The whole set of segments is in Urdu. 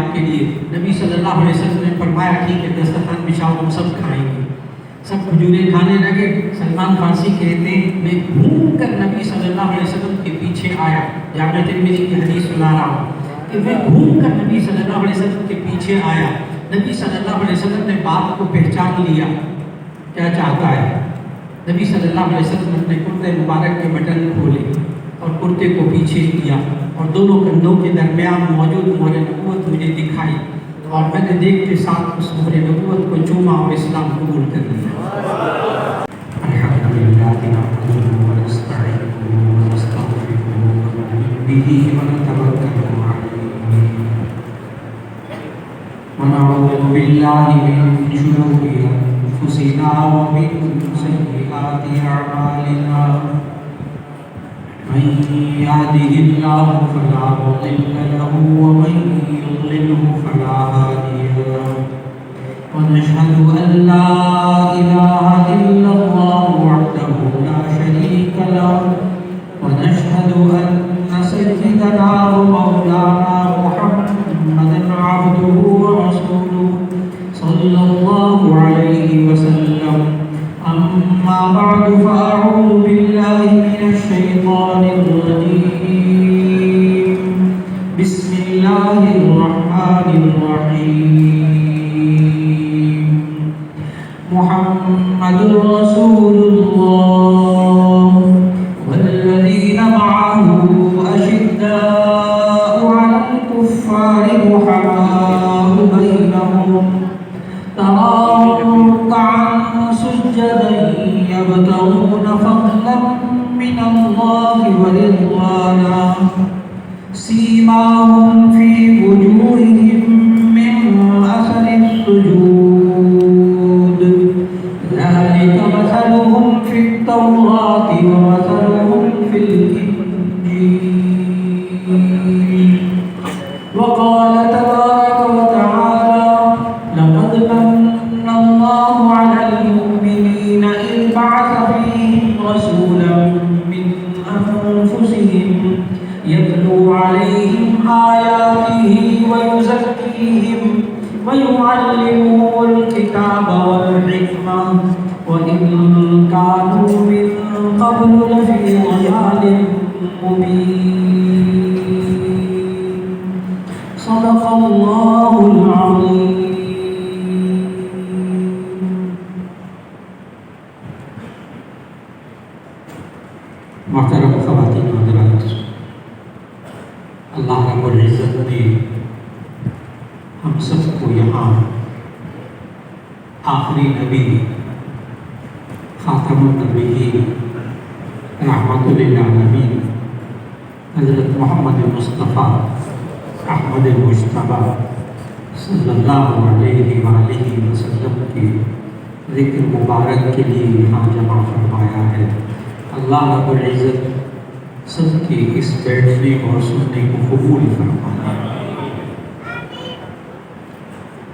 آپ کے لیے. نبی صلی اللہ علیہ وسلم نے فرمایا ٹھیک ہے دسترخوان بچھاؤ ہم سب کھائیں گے. سب کھجوریں کھانے لگے. سلمان فارسی کہتے ہیں میں گھوم کر نبی صلی اللہ علیہ وسلم کے پیچھے آیا. جامع ترمذی کی حدیث سنا رہا ہوں کہ میں گھوم کر نبی صلی اللہ علیہ وسلم کے پیچھے آیا. نبی صلی اللہ علیہ وسلم نے بات کو پہچان لیا کیا چاہتا ہے. نبی صلی اللہ علیہ وسلم نے اپنے کرتے مبارک کے بٹن کھولے اور کرتے کو پیچھے کیا اور دونوں کندھوں کے درمیان موجود مہر نبوت مجھے دکھائی اور میں نے دیکھتے ساتھ اس مہر نبوت کو چوما اور اسلام قبول کر لیا. الحمدللہ نحمدہ ونستعینہ ونستغفرہ ونؤمن بہ ونتوکل علیہ ونعوذ باللہ من شرور انفسنا ومن سیئات اعمالنا. من يهده الله فلا مضل له ومن يضلله فلا هادي له. ونشهد أن لا إله إلا الله وحده لا شريك له. ونشهد أن سيدنا ومولانا محمدا عبده ورسوله صلى الله عليه وسلم. أما بعد فأعوذ بالله من الشيطان الرجيم. بسم الله الرحمن الرحيم. محمد رسول الله والذين معه أشداء على الكفار رحماء بينهم تراهم ركعا سجدا يبتغون فضلا من الله ورضوانا. سيماهم في وجوههم من أثر السجود ذلك مثلهم في التوراة ومثلهم في الإنجيل. وقال تبارك وتعالى لقد من الله على المؤمنين إذ بعث فيهم رسولا من أنفسهم يتلو عليهم آياته ويزكيهم ويعلمهم الكتاب والحكمة وإن كانوا من قبل لفي ضلال مبين. صدق الله العظيم. محترم خواتین و حضرات، اللہ رب العزت نے ہم سب کو یہاں آخری نبی خاتم النبیین رحمت للعالمین حضرت محمد مصطفیٰ احمد مجتبیٰ صلی اللہ علیہ وآلہ وسلم کے ذکر مبارک کے لیے یہاں جمع فرمایا ہے. اللہ رب العزت سب کے اس بیٹھنے اور سننے کو قبول فرمائے.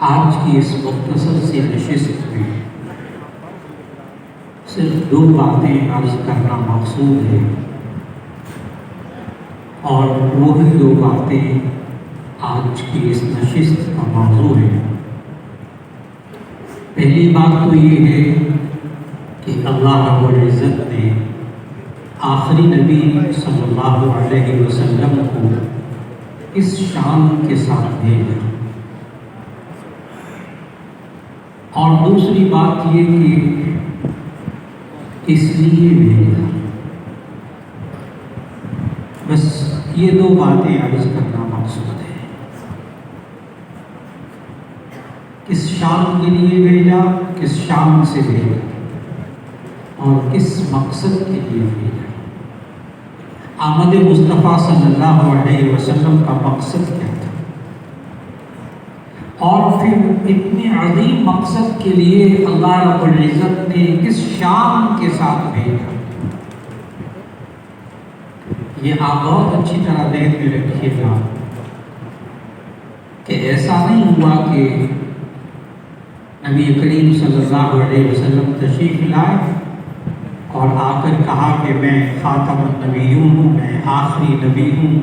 آج کی اس مختصر سی نشست میں صرف 2 باتیں عرض کرنا مقصود ہے اور وہی 2 باتیں آج کی اس نشست کا موضوع ہے. پہلی بات تو یہ ہے کہ اللہ رب العزت نے آخری نبی صلی اللہ علیہ وسلم کو اس شان کے ساتھ بھیجا. اور دوسری بات یہ کہ اس لیے بھیجا. بس یہ 2 باتیں عرض کرنا مقصود ہے. کس شان کے لیے بھیجا, کس شان سے بھیجا اور کس مقصد کے لیے بھیجا. آمد مصطفیٰ صلی اللہ علیہ وسلم کا مقصد کیا تھا اور پھر اتنے عظیم مقصد کے لیے اللہ رب العزت نے کس شان کے ساتھ بھیجا. یہ آپ بہت اچھی طرح ذہن میں رکھیے گا کہ ایسا نہیں ہوا کہ نبی کریم صلی اللہ علیہ وسلم تشریف لائے اور آ کر کہا کہ میں خاتم النبیون ہوں، میں آخری نبی ہوں،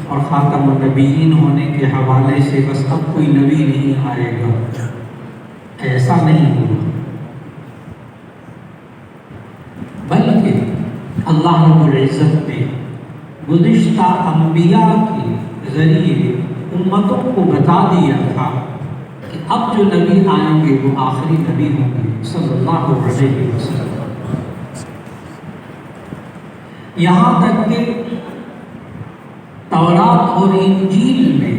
اور خاتم النبیین ہونے کے حوالے سے بس اب کوئی نبی نہیں آئے گا. ایسا نہیں ہوا، بلکہ اللہ رب العزت نے گزشتہ انبیاء کے ذریعے امتوں کو بتا دیا تھا کہ اب جو نبی آئیں گے وہ آخری نبی ہوں گے صلی اللہ علیہ وسلم. یہاں تک کہ تورات اور انجیل میں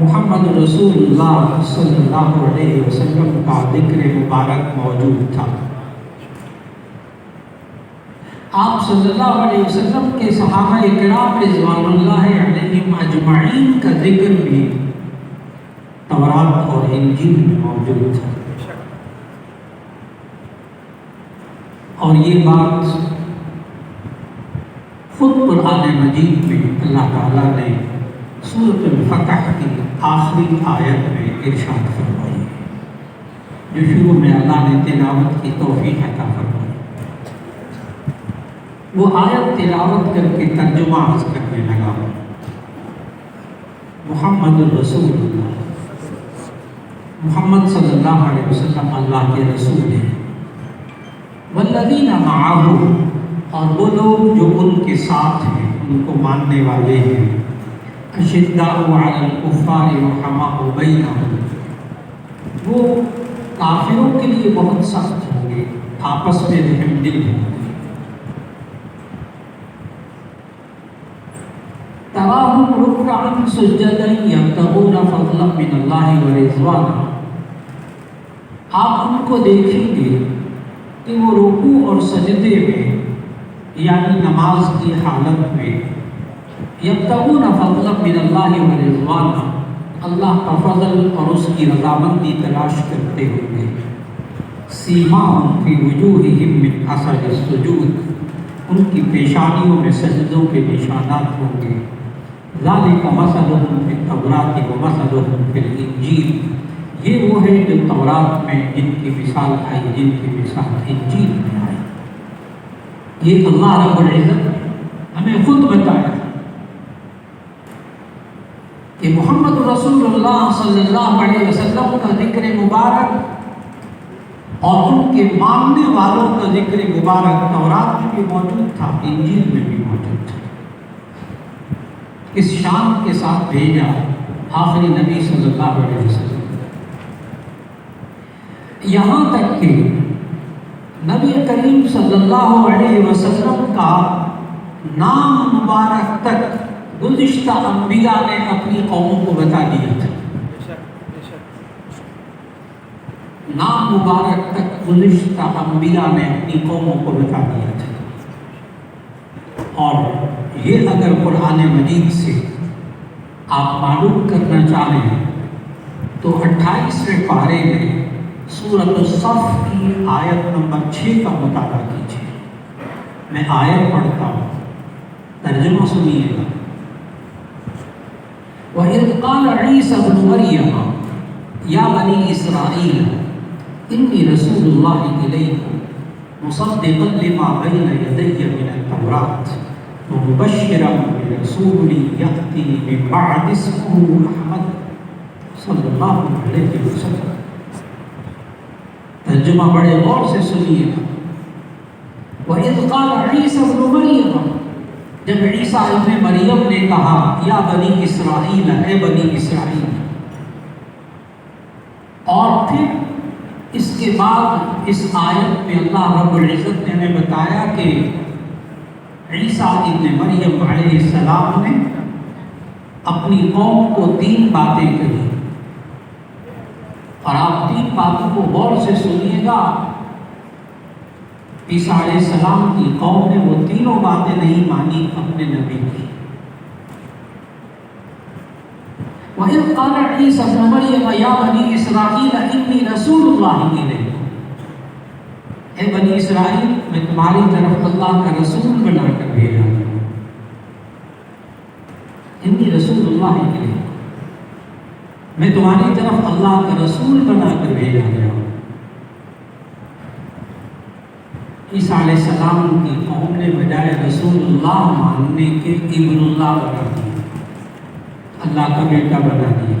محمد رسول اللہ صلی اللہ علیہ وسلم کا ذکر مبارک موجود تھا. آپ صلی اللہ علیہ وسلم کے صحابہ اکرام رضوان اللہ علیہم اجمعین کا ذکر بھی تورات اور انجیل میں موجود تھا. اور یہ بات خود قرآن مجید میں اللہ تعالیٰ نے سورۃ الفتح کی آخری آیت میں ارشاد فرمائی ہے، جو شروع میں اللہ نے تلاوت کی توفیق عطا فرمائی. وہ آیت تلاوت کر کے ترجمہ عرض کرنے لگا. محمد الرسول اللہ، محمد صلی اللہ علیہ وسلم اللہ کے رسول ہیں. والذین معہ، اور وہ لوگ جو ان کے ساتھ ہیں، ان کو ماننے والے ہیں. اشداء علی الکفار رحماء بینہم، وہ کافروں کے لیے بہت سخت ہوں گے، آپس میں رحم دل ہوں گے. تراہم رکعا سجدا یبتغون فضلا من اللہ ورضوانا، آپ ان کو دیکھیں گے کہ وہ رکوع اور سجدے میں یعنی نماز کی حالت میں یبتغون فضلا من اللہ ورضوانا، اللہ کا فضل اور اس کی رضامندی تلاش کرتے ہوں گے. سیماہم فی وجوہہم من اثر السجود، ان کی پیشانیوں میں سجدوں کے نشانات ہوں گے. ذالک مثلہم فی التوراۃ ومثلہم فی الانجیل، یہ وہ ہے جو تورات میں جن کی مثال آئی، جن کی مثال انجیل میں آئی. یہ اللہ رب العزت نے ہمیں خود بتایا کہ محمد رسول اللہ صلی اللہ علیہ وسلم کا ذکر مبارک اور ان کے ماننے والوں کا ذکر مبارک تورات میں بھی موجود تھا، انجیل میں بھی موجود تھا. اس شان کے ساتھ بھیجا آخری نبی صلی اللہ علیہ وسلم. یہاں تک کہ نبی کریم صلی اللہ علیہ وسلم کا نام مبارک تک گزشتہ انبیاء نے اپنی قوموں کو بتا دیا تھا. نام مبارک تک گزشتہ انبیاء نے اپنی قوموں کو بتا دیا تھا. اور یہ اگر قرآن مجید سے آپ معلوم کرنا چاہیں تو 28ویں پارے میں سورۃ الصف کی آیت نمبر 6 کا مطالعہ کیجیے. میں آیت پڑھتا ہوں، ترجمہ سنیے گا. وَإِذْ قَالَ عِيسَى ابْنُ مَرْيَمَ يَا بَنِي إِسْرَائِيلَ إِنِّي رَسُولُ اللَّهِ إِلَيْكُمْ مُصَدِّقًا لِمَا بَيْنَ يَدَيَّ مِنَ التَّوْرَاةِ وَمُبَشِّرًا بِرَسُولٍ يَأْتِي مِن بَعْدِي اسْمُهُ أَحْمَدُ صلی اللہ علیہ وسلم. ترجمہ بڑے غور سے سنیے گا. وَإِذْ قَالَ عِيسَى ابْنُ مَرْيَمَ، جب عیسیٰ ابن مریم نے کہا یا بنی اسرائیل، اے بنی اسرائیل. اور پھر اس کے بعد اس آیت میں اللہ رب العزت نے ہمیں بتایا کہ عیسیٰ ابن مریم علیہ السلام نے اپنی قوم کو 3 باتیں کہی. اور آپ 3 باتوں کو غور سے سنیے گا. عیسیٰ علیہ السلام کی قوم نے وہ 3 باتیں نہیں مانی اپنے نبی کی. وَإِذْ قَالَ عِيسَى ابْنُ مَرْيَمَ يَا بَنِي إِسْرَائِيلَ إِنِّي رَسُولُ اللَّهِ إِلَيْكُمْ، اے بنی اسرائیل میں تمہاری طرف اللہ کا رسول بنا کر بھیجا ہوں. إِنِّي رَسُولُ اللَّهِ إِلَيْكُمْ، میں تمہاری طرف اللہ کا رسول بنا کر بھیجا گیا ہوں. عیسیٰ علیہ السلام کی قوم نے بجائے رسول اللہ ماننے کے ابن اللہ بنا دیا، اللہ کا بیٹا بنا دیا۔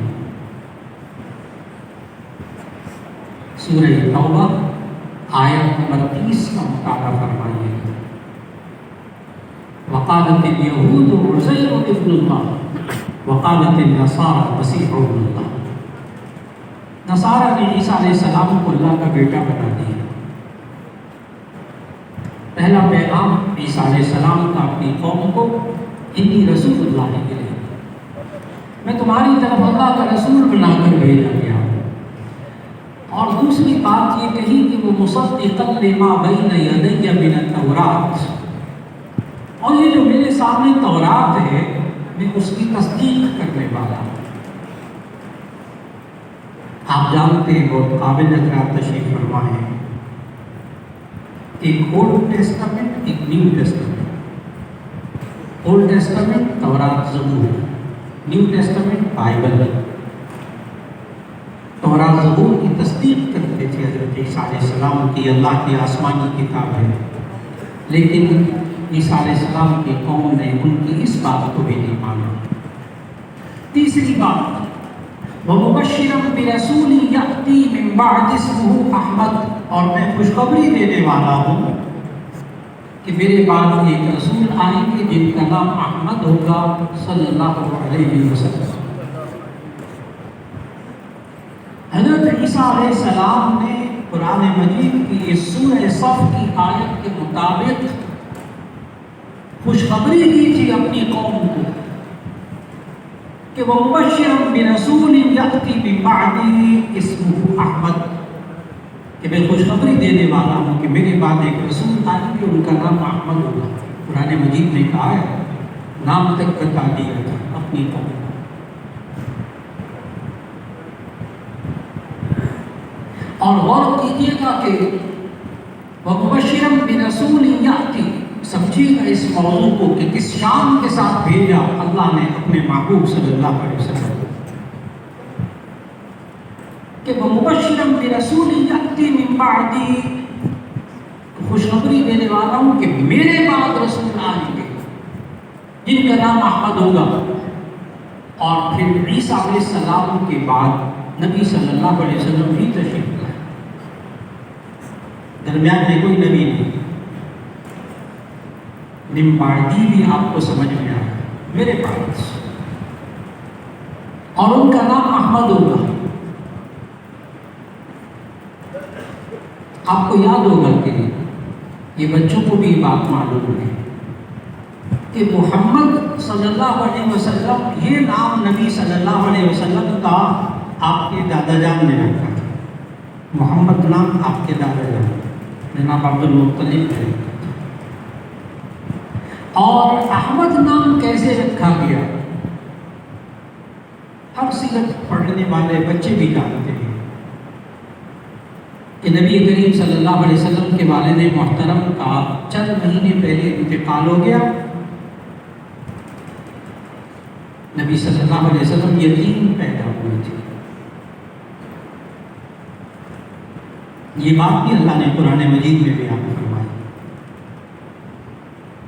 سورہ توبہ آیت نمبر 30 کا مطالعہ فرمائیے۔ وقالت اليہود عزیر ابن اللہ وقالت النصارى المسیح ابن اللہ۔ نصارہ نے عیسیٰ علیہ السلام کو اللہ کا بیٹا بنا دیا۔ پہلا پیغام عیسیٰ علیہ السلام کا اپنی قوم کو، انی رسول اللہ علیہ، میں تمہاری طرف اللہ کا رسول بنا کر بھیجا گیا ہوں۔ اور دوسری بات یہ کہی کہ وہ مصدقا لما بین یدی من التوراۃ، اور یہ جو میرے سامنے تورات ہے میں اس کی تصدیق کرنے والا ہوں۔ آپ جانتے ہیں، بہت قابل ذکر تشریف فرما ہے، ایک اولڈ ٹیسٹامنٹ، ایک نیو ٹیسٹامنٹ۔ اولڈ ٹیسٹامنٹ تورات زبور، نیو ٹیسٹامنٹ بائبل۔ تورات زبور کی تصدیق کرتے تھے حضرت عیسیٰ علیہ السلام کی اللہ کی آسمانی کتاب ہے، لیکن عیسیٰ علیہ السلام کی قوم نے ان کی اس بات کو بھی نہیں مانا۔ تیسری بات، وَمُبَشِّرًا بِرَسُولٍ يَأْتِي مِن بَعْدِ اسْمُهُ أَحْمَدُ، اور میں خوشخبری دینے والا ہوں کہ میرے بعد ایک رسول آئیں گے جن کا نام احمد ہوگا صلی اللہ علیہ وسلم۔ حضرت عیسیٰ علیہ السلام نے قرآن مجید کی اس سورہ صف کی آیت کے مطابق خوشخبری دی تھی اپنی قوم کو کہ وہ مبشر برسول یأتی من بعدہ اسمہ احمد، کہ میں خوشخبری دینے والا ہوں کہ میرے بعد ایک رسول آئیں گے ان کا نام احمد ہوگا۔ قرآن مجید نے کہا ہے، نام تک بتا دیا تھا اپنی قوم کو۔ اور غور کیجیے گا کہ وَمُبَشِّرًا بِرَسُولٍ يَأْتِي، سمجھیے گا اس موضوع کو کہ کس شان کے ساتھ بھیجا اللہ نے اپنے محبوب صلی اللہ علیہ وسلم کہ وَمُبَشِّرًا بِرَسُولٍ يَأْتِي مِن بَعْدِي، خوشخبری دینے والا ہوں کہ میرے بعد رسول آئیں گے جن کا نام احمد ہوگا۔ اور پھر عیسیٰ علیہ السلام کے بعد نبی صلی اللہ علیہ وسلم بھی تشریف لائے، درمیان میں کوئی نبی نہیں۔ من بعدی بھی آپ کو سمجھ میں آیا، میرے پاس، اور ان کا نام احمد ہوگا۔ آپ کو یاد ہوگا کہ یہ بچوں کو بھی بات معلوم ہے کہ محمد صلی اللہ علیہ وسلم، یہ نام نبی صلی اللہ علیہ وسلم کا آپ کے دادا جان نے رکھا تھا۔ محمد نام آپ کے دادا جان جناب عبد المطلب ہے۔ اور احمد نام کیسے رکھا گیا، ہر سیرت پڑھنے والے بچے بھی جانتے ہیں کہ نبی کریم صلی اللہ علیہ وسلم کے والد محترم کا چند مہینے پہلے انتقال ہو گیا۔ نبی صلی اللہ علیہ وسلم یتیم پیدا ہوئے تھے۔ یہ بات بھی اللہ نے قرآن مجید میں بیان فرمائی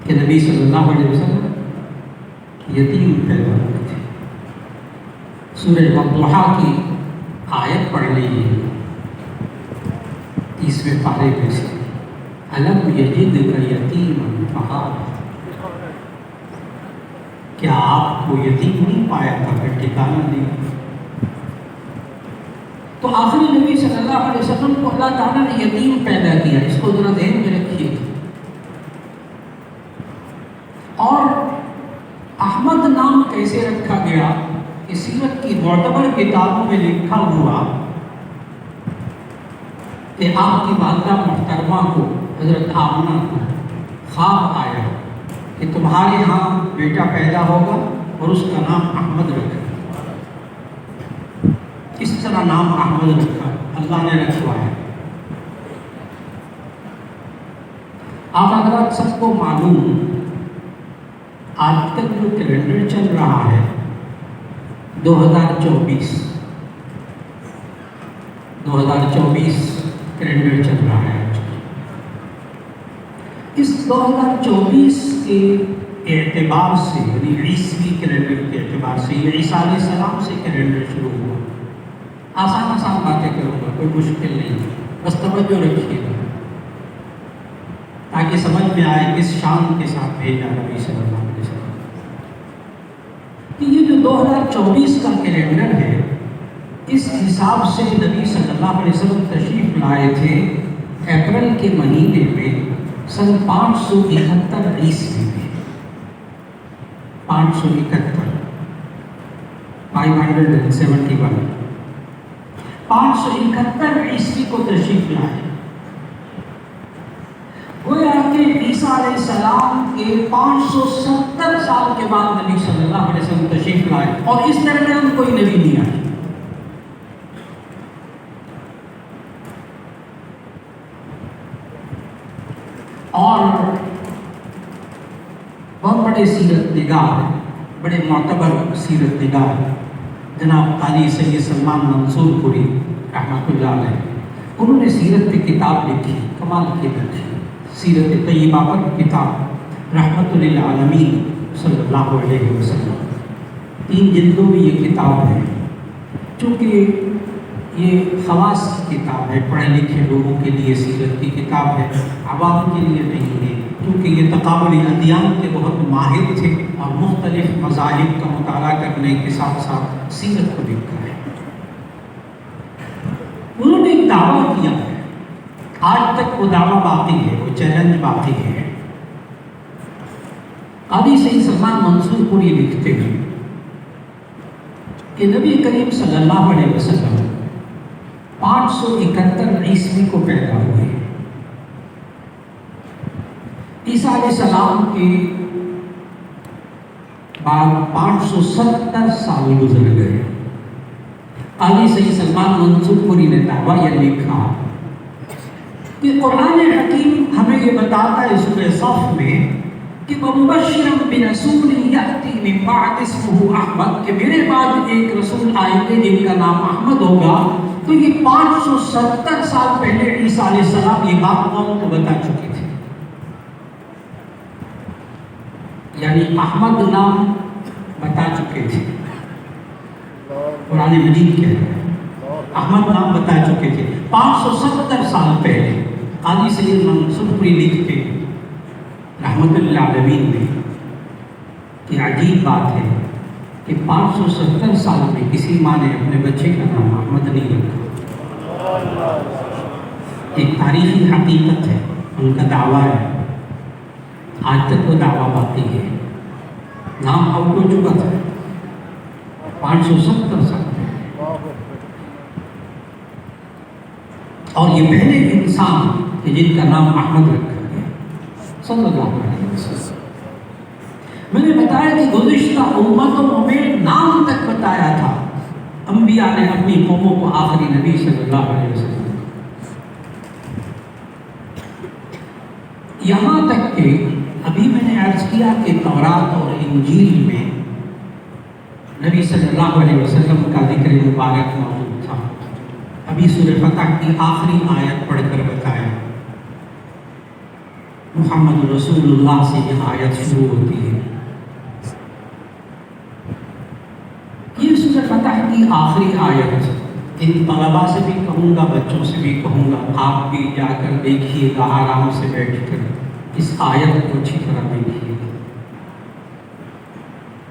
کہ نبی صلی اللہ علیہ وسلم یتیم پیدا ہوئے تھے۔ سورہ والضحیٰ کی آیت پڑھ لیجیے 30ویں پارے میں سے، الم یجدک یتیما فآویٰ، کیا آپ کو یتیم نہیں پایا تھا پھر ٹھکانہ دیا؟ تو آخری نبی صلی اللہ علیہ وسلم کو اللہ تعالیٰ نے یتیم پیدا کیا، اس کو ذرا ذہن میں رکھیے۔ اور احمد نام کیسے رکھا گیا، کہ سیرت کی معتبر کتابوں میں لکھا ہوا کہ آپ کی والدہ محترمہ کو، حضرت آمنہ کو خواب آیا کہ تمہارے ہاں بیٹا پیدا ہوگا اور اس کا نام احمد رکھا۔ اس طرح نام احمد رکھا اللہ نے رکھوایا۔ آپ حضرات سب کو معلوم، آج تک جو کیلنڈر چل رہا ہے 2024 کیلنڈر چل رہا ہے۔ 2024 کے اعتبار سے یعنی عیسوی کیلنڈر کے اعتبار سے یہ عیسیٰ علیہ السلام سے کیلنڈر شروع ہوا. آسان باتیں کروں گا، کوئی مشکل نہیں، بس توجہ رکھیے گا تاکہ سمجھ میں آئے کس شان کے ساتھ بھیجا نبی صلی اللہ علیہ وسلم. کہ یہ جو 2024 کا کیلنڈر ہے، اس حساب سے نبی صلی اللہ علیہ وسلم تشریف لائے تھے اپریل کے مہینے میں سن 571 عیسوی میں. 571 عیسوی کو تشریف لائے. گویا کہ عیسیٰ علیہ السلام کے 570 سال کے بعد نبی صلی اللہ علیہ وسلم تشریف لائے، اور اس درمیان کوئی نبی نہیں آیا. اور بہت بڑے سیرت نگار، بڑے معتبر سیرت نگار جناب قاضی سید سلمان منصور پوری رحمۃ اللہ علیہ، انہوں نے سیرت پہ کتاب لکھی، کمال کی لکھی، سیرت طیبہ پر کتاب رحمۃ للعالمین صلی اللہ علیہ وسلم. 3 جلدوں میں یہ کتاب ہے. چونکہ یہ خواص کی کتاب ہے، پڑھے لکھے لوگوں کے لیے سیرت کی کتاب ہے، عوام کے لیے نہیں ہے، کیونکہ یہ تقابلی ادیان کے بہت ماہر تھے اور مختلف مذاہب کا مطالعہ کرنے کے ساتھ ساتھ سیرت کو لکھا ہے. انہوں نے ایک دعویٰ کیا ہے، آج تک وہ دعویٰ باقی ہے، وہ چیلنج باقی ہے. قاضی سید سلمان منصور پوری لکھتے ہیں کہ نبی کریم صلی اللہ علیہ وسلم 571 عیسوی کو پیدا ہوئے. عیسیٰ علیہ السلام کے بعد 570 سال گزر گئے. قاضی سید سلمان منصور پوری نے دعویٰ یہ لکھا کہ قرآن حکیم ہمیں یہ بتاتا ہے سورہ صف میں کہ وَمُبَشِّرًا بِرَسُولٍ يَأْتِي مِن بَعْدِ اسْمُهُ أَحْمَدُ، کہ میرے بعد ایک رسول آئیں گے جن کا نام احمد ہوگا. تو یہ 570 سال پہلے عیسیٰ علیہ السلام یہ بات قوم کو بتا چکے تھے. یعنی احمد نام بتا چکے تھے. قرآن مجید کہہ رہا ہے احمد نام بتا چکے تھے 570 سال پہلے. قاضی سید منصور پوری لکھتے رحمت اللہ عالمین میں کہ عجیب بات ہے کہ 570 سال میں کسی ماں نے اپنے بچے کا نام احمد نہیں رکھا. ایک تاریخی حقیقت ہے، ان کا دعویٰ ہے، آج تک وہ دعویٰ باقی ہے. نام آؤٹ ہو چکا تھا 570 سال اور یہ پہلے انسان کہ جن کا نام احمد رکھا گیا صلی اللہ علیہ وسلم. میں نے بتایا کہ گزشتہ امتوں میں نام تک بتایا تھا. انبیاء نے اپنی قوموں کو آخری نبی صلی اللہ علیہ وسلم، یہاں تک کہ ابھی میں نے عرض کیا کہ تورات اور انجیل میں نبی صلی اللہ علیہ وسلم کا ذکر مبارک موجود تھا. ابھی سورہ فتح کی آخری آیت پڑھ کر بتایا، محمد رسول اللہ سے یہ آیت شروع ہوتی ہے. یہ سورہ فتح کی آخری آیت. ان طلباء سے بھی کہوں گا، بچوں سے بھی کہوں گا، آپ بھی جا کر دیکھیے گا آرام سے بیٹھ کر، اس آیت کو اچھی طرح دیکھیے گا.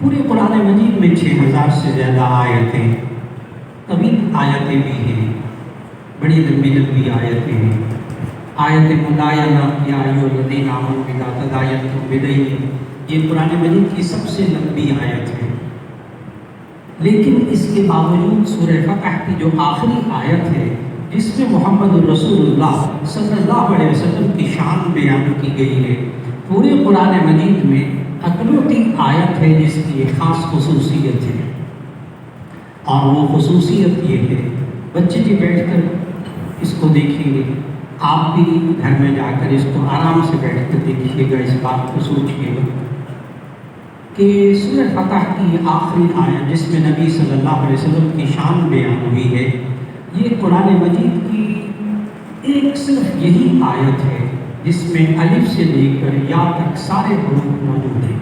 پورے قرآن مجید میں 6000 سے زیادہ آیتیں، طویل آیتیں بھی ہیں، بڑی لمبی لمبی آیتیں ہیں. آیت مداینہ یا ایھا الذین آمنوا اذا تداینتم بدین، یہ قرآن مجید کی سب سے لمبی آیت ہے. لیکن اس کے باوجود سورہ فتح کی جو آخری آیت ہے جس میں محمد رسول اللہ صلی اللہ علیہ وسلم کی شان بیان کی گئی ہے، پورے قرآن مجید میں اکلوتی آیت ہے جس کی ایک خاص خصوصیت ہے. اور وہ خصوصیت یہ ہے، بچے بھی بیٹھ کر اس کو دیکھیں گے، آپ بھی گھر میں جا کر اس کو آرام سے بیٹھ کر دیکھیے گا، اس بات کو سوچیے گا کہ سورہ فتح کی آخری آیت جس میں نبی صلی اللہ علیہ وسلم کی شان بیان ہوئی ہے، یہ قرآن مجید کی ایک صرف یہی آیت ہے جس میں الف سے لے کر یا تک سارے حروف موجود ہیں.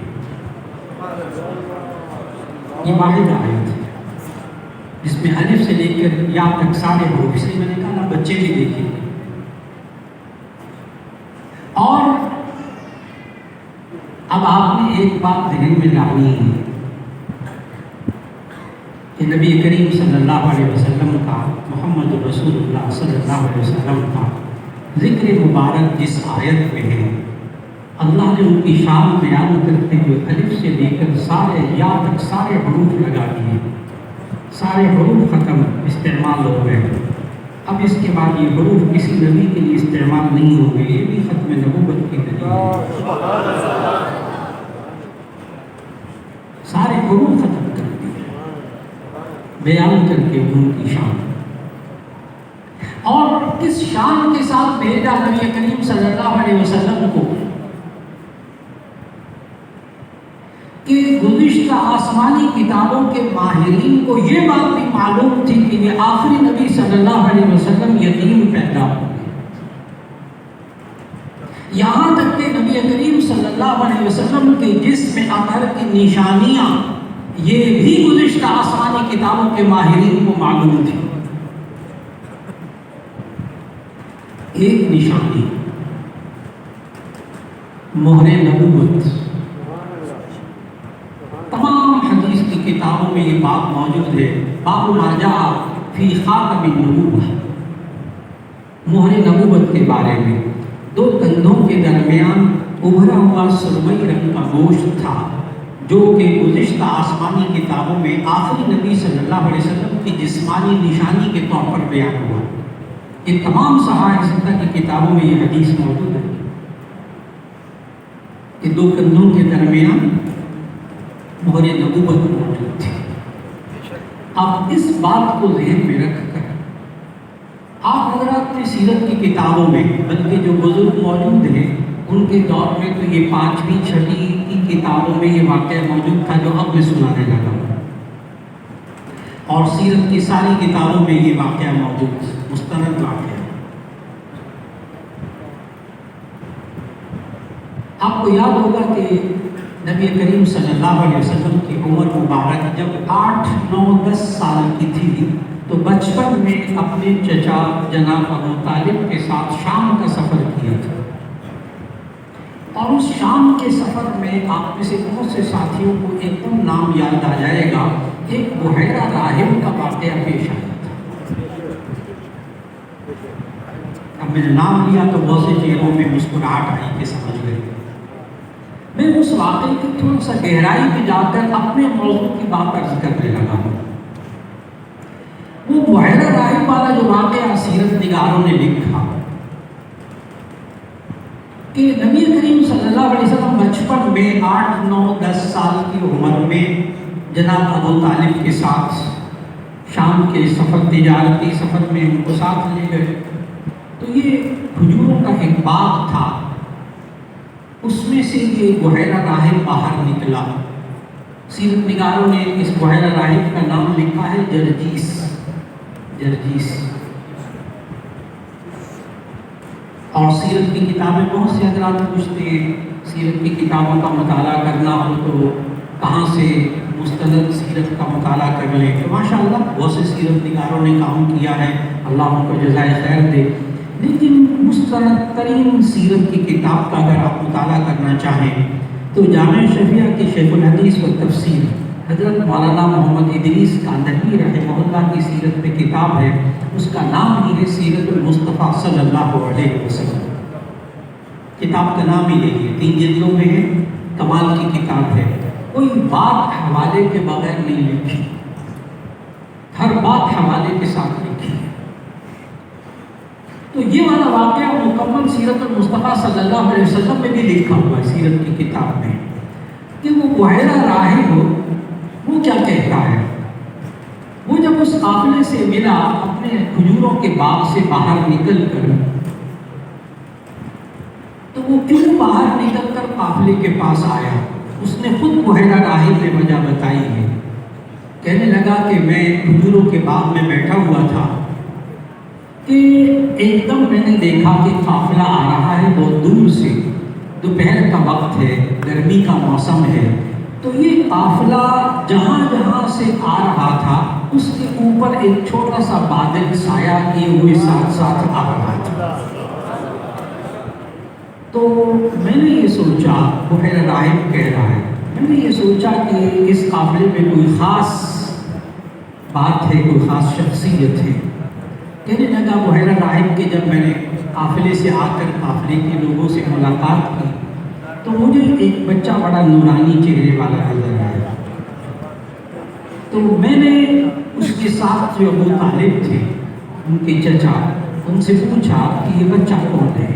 یہ واحد آیت ہے جس میں الف سے لے کر یا تک سارے حروف، اس لیے میں نے کہا نا بچے بھی دیکھیں گے. اور اب آپ نے ایک بات ذہن میں ڈالنی ہے کہ نبی کریم صلی اللہ علیہ وسلم کا، محمد رسول اللہ صلی اللہ علیہ وسلم کا ذکر مبارک جس آیت میں ہے، اللہ نے ان کی شان بیان کرتے ہوئے الف سے لے کر سارے یا تک سارے حروف لگا دیے. سارے حروف ختم، استعمال ہو گئے. اب اس کے بعد یہ حروف کسی نبی کے لیے استعمال نہیں ہوں گے. یہ بھی ختم نبوت کی دلیل ہے. سارے حروف ختم کر دیے بیان کر کے ان کی شان. اور کس شان کے ساتھ بھیجا نبی کریم صلی اللہ علیہ وسلم کو کہ گزشتہ آسمانی کتابوں کے ماہرین کو یہ بات بھی معلوم تھی کہ یہ آخری نبی صلی اللہ علیہ وسلم یتیم پیدا ہوں گے. یہاں تک کہ نبی کریم صلی اللہ علیہ وسلم کے جسم اطہر کی نشانیاں یہ بھی گزشتہ آسمانی کتابوں کے ماہرین کو معلوم تھی. ایک نشانی مہر نبوت. تمام حدیث کی کتابوں میں یہ بات موجود ہے. باب ما جاء فی خاتم النبوۃ، مہر نبوت کے بارے میں. دو کندھوں کے درمیان ابھرا ہوا سرمئی رنگ کا گوشت تھا جو کہ گزشتہ آسمانی کتابوں میں آخری نبی صلی اللہ علیہ وسلم کی جسمانی نشانی کے طور پر بیان ہوا. یہ تمام صحائف ستہ کی کتابوں میں یہ حدیث موجود ہے کہ دو کندھوں کے درمیان مہر نبوت موجود تھی. اب اس بات کو ذہن میں رکھ کر آپ حضرات نے سیرت کی کتابوں میں، بلکہ جو بزرگ موجود ہیں ان کے دور میں تو یہ 5ویں 6ویں کی کتابوں میں یہ واقعہ موجود تھا جو اب میں سنانے لگا ہوں. اور سیرت کی ساری کتابوں میں یہ واقعہ موجود، مستند واقعہ. آپ کو یاد ہوگا کہ نبی کریم صلی اللہ علیہ وسلم کی عمر مبارک جب 8 9 10 سال کی تھی تو بچپن میں اپنے چچا جناب ابو طالب کے ساتھ شام کا سفر کیا تھا. اور اس شام کے سفر میں آپ میں سے بہت سے ساتھیوں کو ایک دم نام یاد آ جائے گا. ایک بحیرہ راہب کا واقعہ پیش آیا تھا. اب میں نے نام لیا تو بہت سے چہروں میں مسکراہٹ آئی کہ سمجھ گئے. میں اس واقعے کی تھوڑا سا گہرائی میں جا کر اپنے موضوع کی بات عرض کرنے لگا ہوں. وہ بحیرہ راہب والا جو واقعہ سیرت نگاروں نے لکھا کہ نبی کریم صلی اللہ علیہ وسلم بچپن میں 8 9 10 سال کی عمر میں جناب ابو طالب کے ساتھ شام کے سفر، تجارتی سفر میں ان کو ساتھ لے گئے. تو یہ کھجوروں کا ایک باغ تھا، اس میں سے یہ بحیرہ راہب باہر نکلا. سیرت نگاروں نے اس بحیرہ راہب کا نام لکھا ہے جرجیس. جرجیس. اور سیرت کی کتابیں بہت سے حضرات پوچھتے ہیں سیرت کی کتابوں کا مطالعہ کرنا ہو تو کہاں سے مستند سیرت کا مطالعہ کر لیں. تو ماشاء اللہ بہت سے سیرت نگاروں نے کام کیا ہے، اللہ ان کو جزائے خیر دے. لیکن مستند ترین سیرت کی کتاب کا اگر آپ مطالعہ کرنا چاہیں تو جامع شفیہ کی شیخ الحدیث و تفسیر حضرت مولانا محمد ادریس کاندھلوی رحمہ اللہ کی سیرت پہ کتاب ہے. اس کا نام ہی ہے سیرت المصطفیٰ صلی اللہ علیہ وسلم. کتاب کا نام ہی یہی ہے، 3 جلدوں میں ہے، کمال کی کتاب ہے. کوئی بات حوالے کے بغیر نہیں لکھی، ہر بات حوالے کے ساتھ لکھی ہے. تو یہ والا واقعہ مکمل سیرت المصطفیٰ صلی اللہ علیہ وسلم میں بھی لکھا ہوا ہے سیرت کی کتاب میں کہ وہ بحیرہ راہب وہ کیا کہتا ہے. وہ جب اس قافلے سے ملا اپنے کھجوروں کے باغ سے باہر نکل کر، تو وہ کیوں باہر نکل کر قافلے کے پاس آیا اس نے خود بحیرہ راہب نے وجہ بتائی ہے. کہنے لگا کہ میں کھجوروں کے باغ میں بیٹھا ہوا تھا کہ ایک دم میں نے دیکھا کہ قافلہ آ رہا ہے بہت دور سے، دوپہر کا وقت ہے، گرمی کا موسم ہے، تو یہ قافلہ جہاں جہاں سے آ رہا تھا اس کے اوپر ایک چھوٹا سا بادل سایہ کیے ہوئے ساتھ ساتھ آ رہا تھا۔ تو میں نے یہ سوچا، بحیرہ راہب کہہ رہا ہے، میں نے یہ سوچا کہ اس قافلے میں کوئی خاص بات ہے، کوئی خاص شخصیت ہے۔ کہنے لگا بحیرہ راہب کہ جب میں نے قافلے سے آ کر قافلے کے لوگوں سے ملاقات کی تو مجھے ایک بچہ بڑا نورانی چہرے والا نظر آیا، تو میں نے اس کے ساتھ جو ابو طالب تھے ان کے چچا، ان سے پوچھا کہ یہ بچہ کون ہے،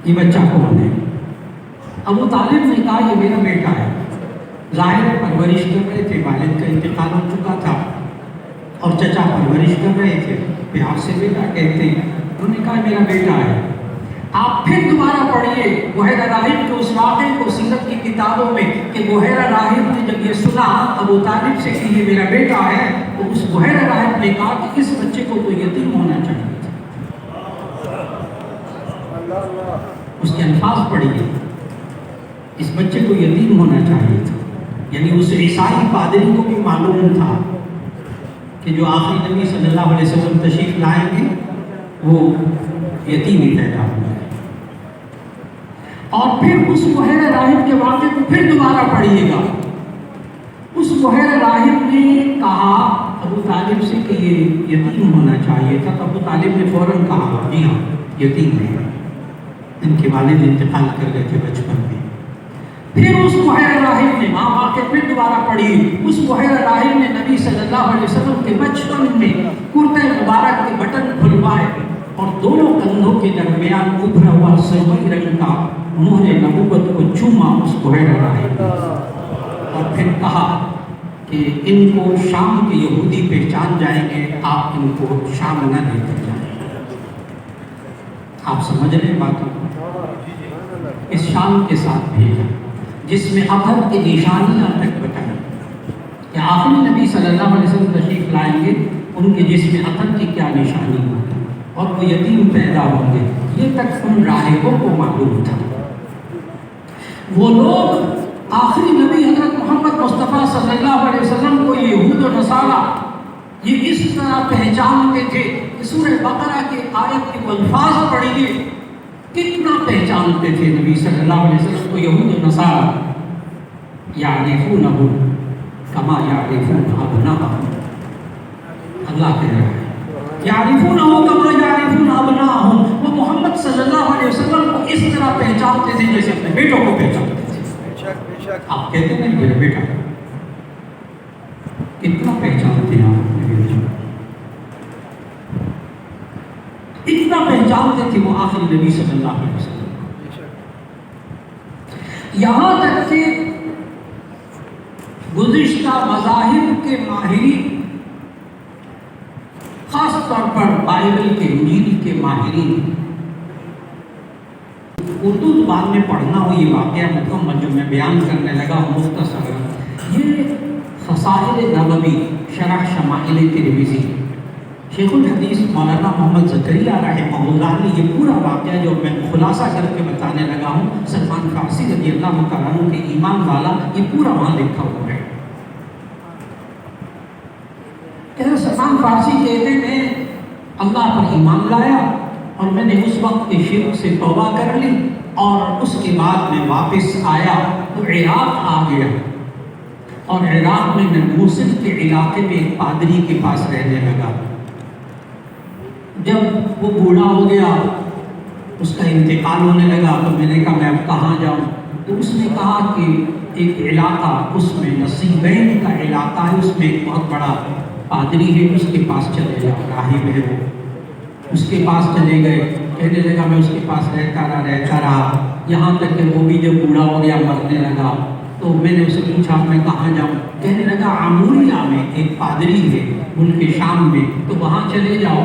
یہ بچہ کون ہے؟ ابو طالب نے کہا یہ میرا بیٹا ہے۔ ظاہر پرورش کر رہے تھے، والد کا انتقال ہو چکا تھا اور چچا پرورش کر رہے تھے، پیار سے بیٹا کہتے ہیں، انہوں نے کہا میرا بیٹا ہے۔ آپ پھر دوبارہ پڑھیے بحیرہ راہب کے اس واقعے کو سیرت کی کتابوں میں کہ بحیرہ راہب نے جب یہ سنا ابو طالب سے کہ یہ میرا بیٹا ہے تو اس بحیرہ راہب نے کہا کہ اس بچے کو تو یتیم ہونا چاہیے تھا۔ اس کے الفاظ پڑھیے، اس بچے کو یتیم ہونا چاہیے تھا، یعنی اس عیسائی پادری کو بھی معلوم تھا کہ جو آخری نبی صلی اللہ علیہ وسلم تشریف لائیں گے وہ یتیم ہی پیدا ہوں گے۔ اور پھر اس بحیرہ راہب کے واقعے کو پھر دوبارہ پڑھیے گا۔ اس بحیرہ راہب نے کہا ابو طالب سے کہ یہ یتیم ہونا چاہیے تھا، تو ابو طالب نے فوراً کہا جی ہاں یتیم ہے، ان کے والد انتقال کر گئے تھے بچپن میں۔ پھر اس بحیرہ راہب نے وہاں واقعے پھر دوبارہ پڑھی، اس بحیرہ راہب نے نبی صلی اللہ علیہ وسلم کے بچپن میں کرتے مبارک کے بٹن کھلوائے اور دونوں کندھوں کے درمیان ابھرا ہوا سرمئی رنگ کا مہر نبوت کو چوما اس بحیرہ راہب نے، اور پھر کہا کہ ان کو شام کے یہودی پہچان جائیں گے، آپ ان کو شام نہ لے کر جائیں۔ آپ سمجھ رہے ہیں باتوں کو؟ اس شام کے ساتھ بھیجا جس میں اثر کی نشانیاں تک بتائیں کہ آخری نبی صلی اللہ علیہ وسلم تشریف لائیں گے، ان کے جسم اثر کی کیا نشانی ہوگی اور وہ یتیم پیدا ہوں گے، یہ تک ان راہبوں کو معلوم تھا۔ وہ لوگ آخری نبی حضرت محمد مصطفیٰ صلی اللہ علیہ وسلم کو یہود و نصارہ یہ اس طرح پہچانتے تھے کہ سورہ بقرہ کے آیت کے الفاظ پڑھیے، کتنا پہچانتے تھے نبی صلی اللہ علیہ وسلم کو یہود و نصارہ، یعرفونہ کما یعرفون ابناءہم۔ اللہ کہہ رہا ہے یعرفونہ کما یعرفون ابناءہم، وہ محمد صلی اللہ علیہ وسلم کو اس طرح پہچانتے تھے جیسے اپنے بیٹوں کو پہچانتے تھے۔ آپ کہتے ہیں میرا بیٹا، کتنا پہچانتے ہیں آپ اپنے بیٹوں کو، اتنا پہچانتے تھے وہ آخری نبی صلی اللہ علیہ وسلم، یہاں تک کہ گزشتہ مذاہب کے ماہرین، خاص طور پر بائبل کے انجیل کے ماہرین، اردو زبان میں پڑھنا ہو یہ واقعہ مکمل جو میں بیان کرنے لگا ہوں مختصر، یہ خصائل نبوی شرح شمائل ترمذی، شیخ الحدیث مولانا محمد زکریا رحمہ اللہ نے یہ پورا واقعہ جو میں خلاصہ کر کے بتانے لگا ہوں، سلمان فارسی رضی اللہ تعالیٰ عنہ کے ایمان والا، یہ پورا وہاں لکھا ہوا ہے۔ کہ سلمان فارسی کہتے ہیں اللہ پر ایمان لایا اور میں نے اس وقت کے شرک سے توبہ کر لی، اور اس کے بعد میں واپس آیا تو عراق آ گیا، اور عراق میں موصل کے علاقے میں ایک پادری کے پاس رہنے لگا۔ جب وہ بوڑھا ہو گیا، اس کا انتقال ہونے لگا، تو میں نے کہا میں اب کہاں جاؤں؟ تو اس نے کہا کہ ایک علاقہ، اس میں نصیبین کا علاقہ ہے، اس میں ایک بہت بڑا پادری ہے، اس کے پاس چلے جاؤ، راہب ہے وہ، اس کے پاس چلے گئے۔ کہنے لگا میں اس کے پاس رہتا رہا یہاں تک کہ وہ بھی جب بوڑھا ہو گیا، مرنے لگا، تو میں نے اسے پوچھا میں کہاں جاؤں؟ کہنے لگا عموریہ میں ایک پادری ہے ان کے شام میں، تو وہاں چلے جاؤ۔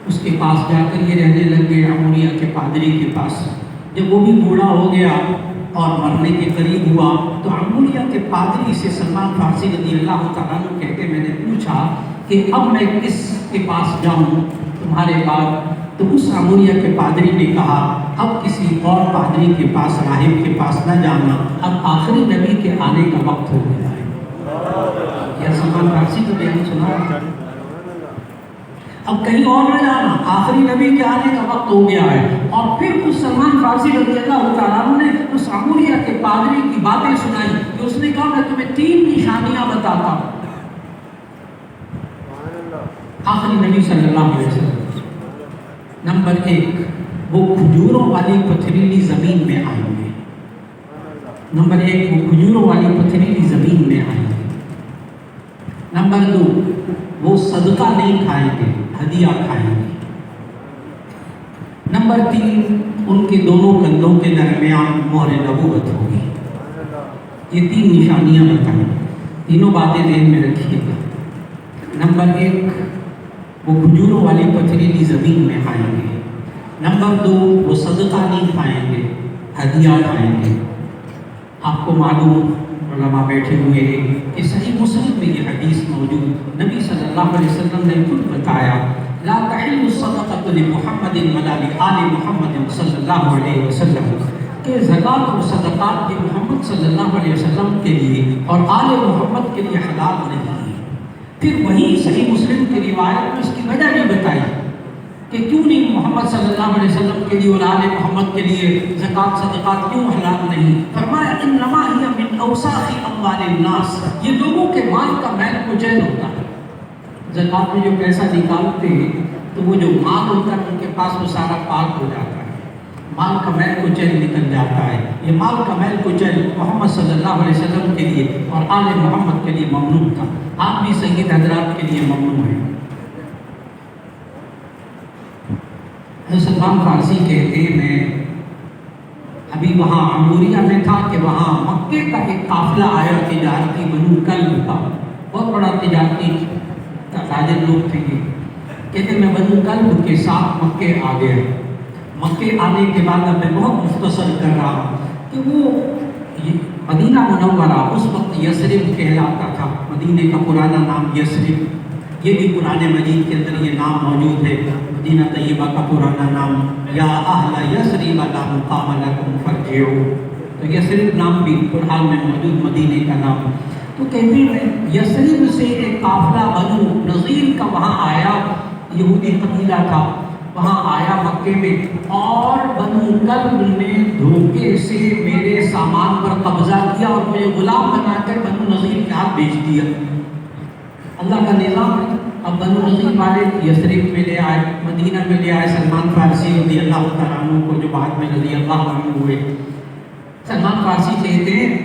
اس کے پاس جا کر یہ رہنے لگ گئے عموریہ کے پادری کے پاس۔ جب وہ بھی بوڑھا ہو گیا اور مرنے کے قریب ہوا، تو عموریہ کے پادری سے سلمان فارسی رضی اللہ تعالیٰ عنہ کہتے میں نے پوچھا کہ اب میں کس کے پاس جاؤں تمہارے بعد؟ تو اس اموریہ کے پادری نے کہا اب کسی اور پادری کے پاس، راہب کے پاس نہ جانا، اب آخری نبی کے آنے کا وقت ہو گیا ہے۔ یہ سلمان فارسی کا بیان سنا، اب کہیں اور نہ جانا، آخری نبی کے آنے کا وقت ہو گیا ہے۔ اور پھر اس سلمان فارسی رضی اللہ تعالیٰ عنہ نے اس اموریہ کے پادری کی باتیں سنائی کہ اس نے کہا میں تمہیں 3 نشانیاں بتاتا ہوں آخری نبی صلی اللہ علیہ وسلم۔ نمبر 1، وہ کھجوروں والی پتھریلی زمین میں آئیں گے۔ نمبر 1، وہ کھجوروں والی پتھریلی زمین میں آئیں گے۔ نمبر 2، وہ صدقہ نہیں کھائیں گے، ہدیہ کھائیں گے۔ نمبر 3، ان کے دونوں کندھوں کے درمیان مہر نبوت ہوگی۔ یہ 3 نشانیاں بتائیں، تینوں باتیں ذہن میں رکھیے گا۔ نمبر 1، وہ کھجوروں والی پتھریلی زمین میں آئیں گے۔ نمبر 2، وہ صدقہ نہیں کھائیں گے، ہدیہ کھائیں گے۔ آپ کو معلوم، علماء بیٹھے ہوئے ہیں کہ صحیح مسلم میں یہ حدیث موجود، نبی صلی اللہ علیہ وسلم نے خود بتایا لا تحل الصدقۃ لمحمد ولا لآل محمد صلی اللہ علیہ وسلم، کہ زکوٰۃ اور صدقات یہ محمد صلی اللہ علیہ وسلم کے لیے اور آل محمد کے لیے حلال نہیں ہے۔ پھر وہی صحیح مسلم کی روایت میں اس کی وجہ بھی بتائی کہ کیوں نہیں محمد صلی اللہ علیہ وسلم کے لیے اور آل محمد کے لیے زکوٰۃ صدقات کیوں حلال نہیں؟ فرمایا انما ہی من اوساخ اموال الناس، یہ لوگوں کے مال کا میل کچیل ہوتا ہے۔ زکوٰۃ میں جو پیسہ نکالتے ہیں تو وہ جو مال ہوتا ہے ان کے پاس وہ سارا پاک ہو جاتا ہے، مال کا میل کچیل نکل جاتا ہے۔ یہ مال کا میل کچیل محمد صلی اللہ علیہ وسلم کے لیے اور آل محمد کے لیے ممنوع تھا۔ آپ بھی سید حضرات کے لیے ممنوع ہیں۔ سلمان فارسی کہتے ہیں میں ابھی وہاں عموریہ میں تھا کہ وہاں مکے کا ایک قافلہ آیا تجارتی، بنو کلب کا، بہت بڑا تجارتی تاجر لوگ تھے یہ۔ کہتے میں بنو کلب کے ساتھ مکے آ گیا۔ مکے آنے کے بعد اب میں بہت مختصر کر رہا ہوں کہ وہ مدینہ منورہ اس وقت یثرب کہلاتا تھا، مدینہ کا پرانا نام یثرب، یہ بھی قرآن مجید کے اندر یہ نام موجود ہے، مدینہ طیبہ کا پرانا نام یا اہل یثرب لا مقام لکم فارجعوا، تو یثرب نام بھی قرآن میں موجود، مدینہ کا نام۔ تو کہتے ہیں یثرب سے ایک قافلہ بنو نذیر کا وہاں آیا، یہودی قبیلہ تھا، وہاں آیا مکے میں، اور بنو کلب نے دھوکے سے میرے سامان پر قبضہ کیا اور مجھے غلام بنا کر بنو نذیر کے ہاتھ بیچ دیا۔ اللہ کا نظام ہے۔ اب بنو نذیر والے یثرب میں لے آئے، مدینہ میں لے آئے سلمان فارسی رضی اللہ تعالیٰ عنہ کو، جو بعد میں رضی اللہ عنہ ہوئے۔ سلمان فارسی کہتے ہیں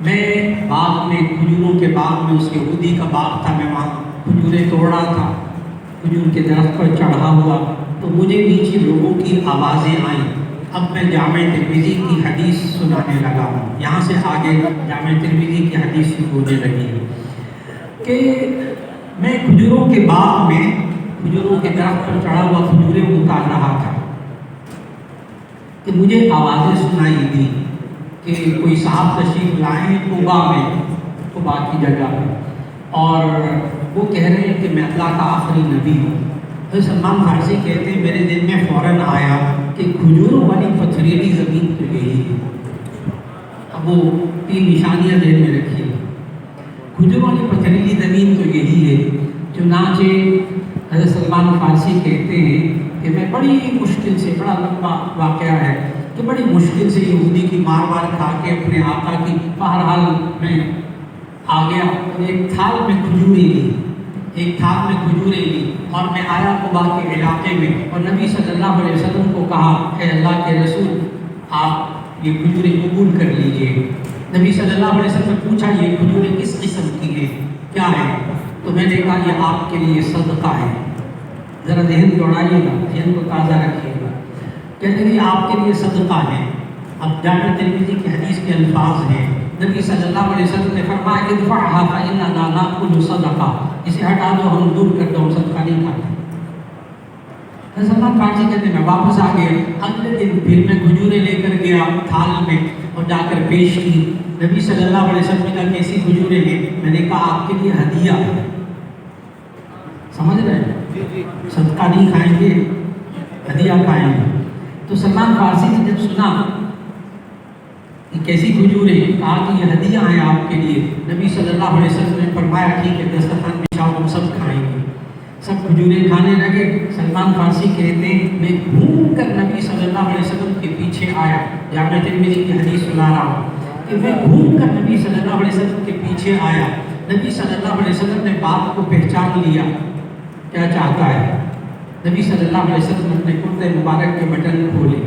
میں باغ میں، کھجوروں کے باغ میں، اس یہودی کا باغ تھا، میں وہاں کھجوریں توڑ رہا تھا، کھجور کے درخت پر چڑھا ہوا، تو مجھے نیچے لوگوں کی آوازیں آئیں۔ اب میں جامع ترمذی کی حدیث سنانے لگا ہوں، یہاں سے آگے جامع ترمذی کی حدیث شروع ہونے لگی ہے کہ میں کھجوروں کے باغ میں، کھجوروں کے درخت پر چڑھا ہوا کھجوریں اتار رہا تھا کہ مجھے آوازیں سنائی دی کہ کوئی صاحب تشریف لائیں قبا میں، قبا کی جگہ، اور وہ کہہ رہے ہیں کہ میں اللہ کا آخری نبی ہوں۔ تو سلمان فارسی کہتے ہیں میرے دل میں فوراً آیا کہ کھجوروں والی پتھریلی زمین تو یہی ہے۔ اب وہ 3 نشانیاں ذہن میں رکھیے، کھجوروں والی پتھریلی زمین تو یہی ہے۔ چنانچہ حضرت سلمان فارسی کہتے ہیں کہ میں بڑی مشکل سے، بڑا لمبا واقعہ ہے کہ بڑی مشکل سے یہودی کی مار کھا کے اپنے آقا کی، بہرحال میں آ گیا، ایک تھال میں کھجوریں لی، ایک تھال میں کھجوریں لی، اور میں آیا قبا کے علاقے میں، اور نبی صلی اللہ علیہ وسلم کو کہا اے اللہ کے رسول آپ یہ کھجوریں قبول کر لیجئے۔ نبی صلی اللہ علیہ وسلم نے پوچھا یہ کھجوریں کس قسم کی ہیں، کیا ہے؟ تو میں نے کہا یہ آپ کے لیے صدقہ ہے۔ ذرا ذہن دوڑائیے گا، ذہن کو تازہ رکھیے گا، کہتے ہیں یہ آپ کے لیے صدقہ ہے۔ اب جامع ترمذی کی حدیث کے الفاظ ہیں، نبی صلی اللہ علیہ وسلم نے فرمایا ادفعها فإننا نأكل صدقہ، اسے ہٹا دو، ہم دور کر دو، ہم صدقہ نہیں کھاتے۔ سلمان فارسی کہتے ہیں میں واپس آ گیا، اگلے دن پھر میں کھجوریں لے کر گیا تھال میں اور جا کر پیش کی۔ نبی صلی اللہ علیہ وسلم نے کہا کیسی کھجوریں ہیں؟ میں نے کہا آپ کے لیے ہدیہ ہے۔ سمجھ رہے ہیں؟ صدقہ نہیں کھائیں گے، ہدیہ کھائیں گے۔ تو سلمان فارسی نے جب سنا کہ کیسی کھجوریں، کہا کہ یہ ہدیہ ہیں آپ کے لیے۔ نبی صلی اللہ علیہ وسلم نے فرمایا ٹھیک ہے، دسترخوان بچھاؤ، ہم سب کھائیں گے۔ سب کھجوریں کھانے لگے۔ سلمان فارسی کہتے ہیں میں گھوم کر نبی صلی اللہ علیہ وسلم کے پیچھے آیا، جامع ترمذی کی حدیث سنا رہا ہوں کہ میں گھوم کر نبی صلی اللہ علیہ وسلم کے پیچھے آیا۔ نبی صلی اللہ علیہ وسلم نے بات کو پہچان لیا، کیا چاہتا ہے۔ نبی صلی اللہ علیہ وسلم نے اپنے کرتے مبارک کے بٹن کھولے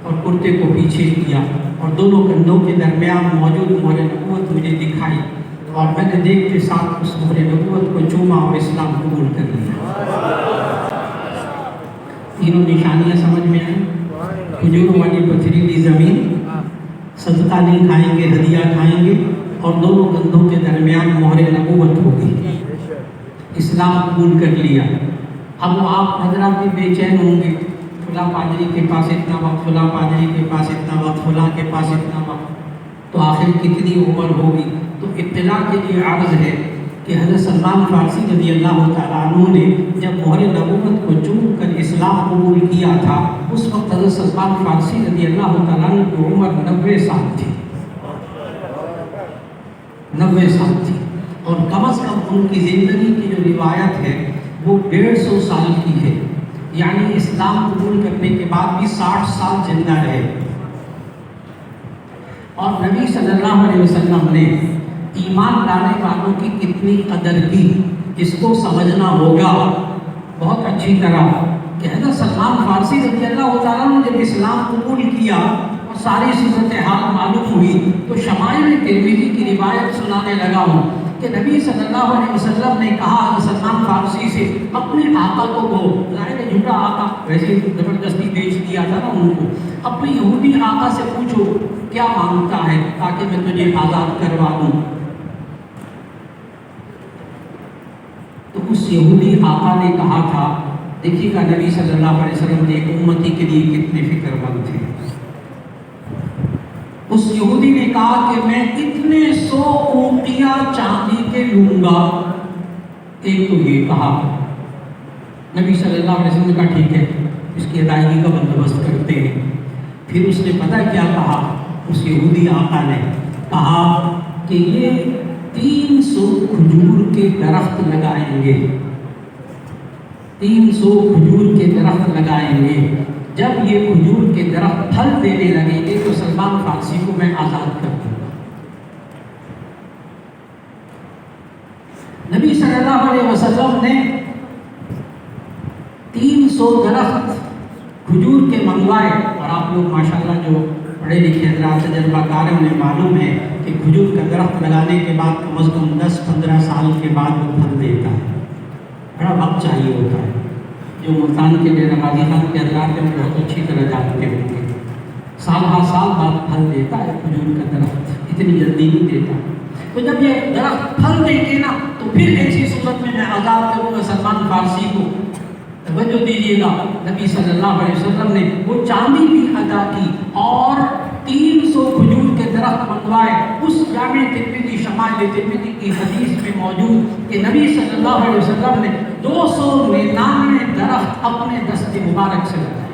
اور کرتے کو پیچھے کیا اور دونوں کندھوں کے درمیان موجود مہر نبوت مجھے دکھائی، اور میں نے دیکھ کے ساتھ اس مہر نبوت کو چوما اور اسلام قبول کر لیا۔ تینوں نشانیاں سمجھ میں آئیں۔ کھجوروں والی پتھریلی زمین، صدقہ نہیں کھائیں گے، ہدیہ کھائیں گے، اور دونوں کندھوں کے درمیان مہر نبوت ہوگی، اسلام قبول کر لیا۔ اب وہ آپ حضرات بھی بے چین ہوں گے، فلاں پادری کے پاس اتنا وقت، فلاں پادری کے پاس اتنا وقت، فلاں کے پاس اتنا وقت، تو آخر کتنی عمر ہوگی؟ تو اطلاع کے لیے عرض ہے کہ حضرت سلمان فارسی رضی اللہ تعالیٰ عنہ نے جب مہر نبوت کو چوم کر اسلام قبول کیا تھا، اس وقت حضرت سلمان فارسی رضی اللہ تعالیٰ عنہ کی عمر 90 سال تھی، 90 سال تھی، اور کم از کم ان کی زندگی کی جو روایت ہے وہ 150 سال کی ہے، یعنی اسلام قبول کرنے کے بعد بھی 60 سال زندہ رہے۔ اور نبی صلی اللہ علیہ وسلم نے ایمان لانے والوں کی کتنی قدر کی، اس کو سمجھنا ہوگا بہت اچھی طرح کہ حضرت سلمان فارسی رضی اللہ تعالیٰ نے جب اسلام قبول کیا اور ساری صورتحال معلوم ہوئی تو شمائل ترمذی کی روایت سنانے لگا ہوں کہ نبی صلی اللہ علیہ وسلم نے کہا حضرت سلمان فارسی سے اپنے آقا کو وہ ظاہر جھوٹا آقا ویسے زبردستی بیچ دیا تھا نا ان کو، اپنے یہودی آقا سے پوچھو کیا مانگتا ہے تاکہ میں تجھے آزاد کروا دوں۔ تو اس یہودی آقا نے کہا تھا، دیکھیے گا نبی صلی اللہ علیہ وسلم نے ایک امتی کے لیے کتنے فکر مند تھے۔ اس یہودی نے کہا کہ میں اتنے 100 اوقیہ چاندی کے لوں گا۔ ایک تو یہ کہا، نبی صلی اللہ علیہ وسلم نے کہا ٹھیک ہے، اس کی ادائیگی کا بندوبست کرتے ہیں۔ پھر اس نے پتہ کیا کہا، اس یہودی آقا نے کہا کہ یہ 300 کھجور کے درخت لگائیں گے، 300 کھجور کے درخت لگائیں گے، جب یہ کھجور کے درخت پھل دینے لگیں گے تو سلمان فارسی کو میں آزاد کر دوں گا۔ نبی صلی اللہ علیہ وسلم نے 300 درخت کھجور کے منگوائے، اور آپ لوگ ماشاءاللہ جو پڑھے لکھے حضرات تجربہ کار ہیں انہیں معلوم ہے کہ کھجور کا درخت لگانے کے بعد کم از کم 10-15 سال کے بعد وہ پھل دیتا ہے، بڑا وقت چاہیے ہوتا ہے۔ جو ملتان کے ڈیرہ غازی خان کے حضرات ہیں بہت اچھی طرح جانتے ہوں گے، سال ہر سال بعد پھل دیتا ہے کھجور کا درخت، اتنی جلدی نہیں دیتا۔ تو جب یہ درخت پھل دے گے نا تو پھر ایسی صورت میں آزاد کروں گا سلمان فارسی کو۔ توجہ دیجیے گا، نبی صلی اللہ علیہ وسلم نے وہ چاندی بھی ادا کی اور 300 کھجور کے درخت منگوائے۔ اس جامع ترمذی شمائل ترمذی کی حدیث میں موجود کہ نبی صلی اللہ علیہ وسلم نے 299 درخت اپنے دست مبارک سے لگائے،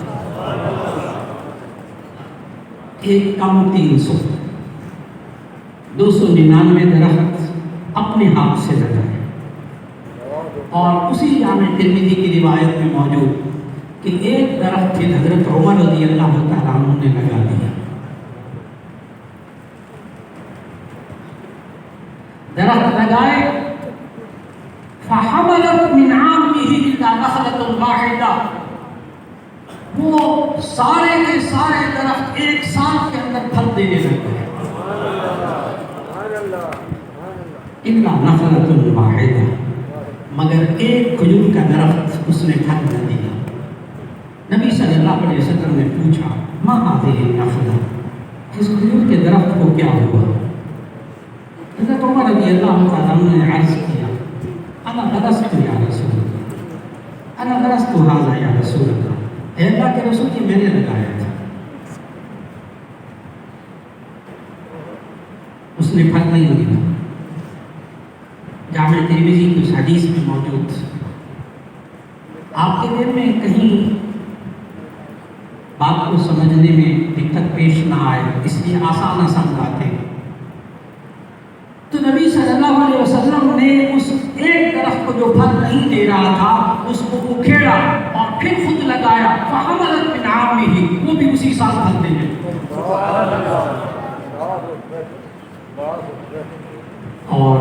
ایک کم 300، 299 درخت اپنے ہاتھ سے لگائے۔ اور اسی جامع ترمذی کی روایت میں موجود کہ ایک درخت پھر حضرت عمر رضی اللہ تعالیٰ عنہ نے لگا دیا۔ درخت لگائے، فحملت من عامه الا نخلة واحدة، وہ سارے کے سارے درخت ایک سال کے اندر پھل دینے لگے، الا نخلة واحدة، مگر ایک کھجور کا درخت اس نے پھل نہ دیا۔ نبی صلی اللہ علیہ وسلم نے پوچھا ما هذه النخلة، اس کھجور کے درخت کو کیا ہوا؟ حضرت عمر رضی اللہ تعالیٰ عنہ نے عرض کیا انا غرست یا رسول اللہ، انا غرست هذا یا رسول اللہ، اے اللہ کے رسول یہ میں نے لگایا تھا۔ اس نے پھل نہیں دیا۔ جامع ترمذی کی اس حدیث میں موجود آپ کے دل میں کہیں بات کو سمجھنے میں دقت پیش نہ آئے، اس لیے آسان باتیں، تو نبی صلی اللہ علیہ وسلم نے اس ایک درخت کو جو پھل نہیں دے رہا تھا اس کو اکھیڑا اور پھر خود لگایا، فحملت من عامہ، وہ بھی اسی سال پھل دینے لگا۔ اور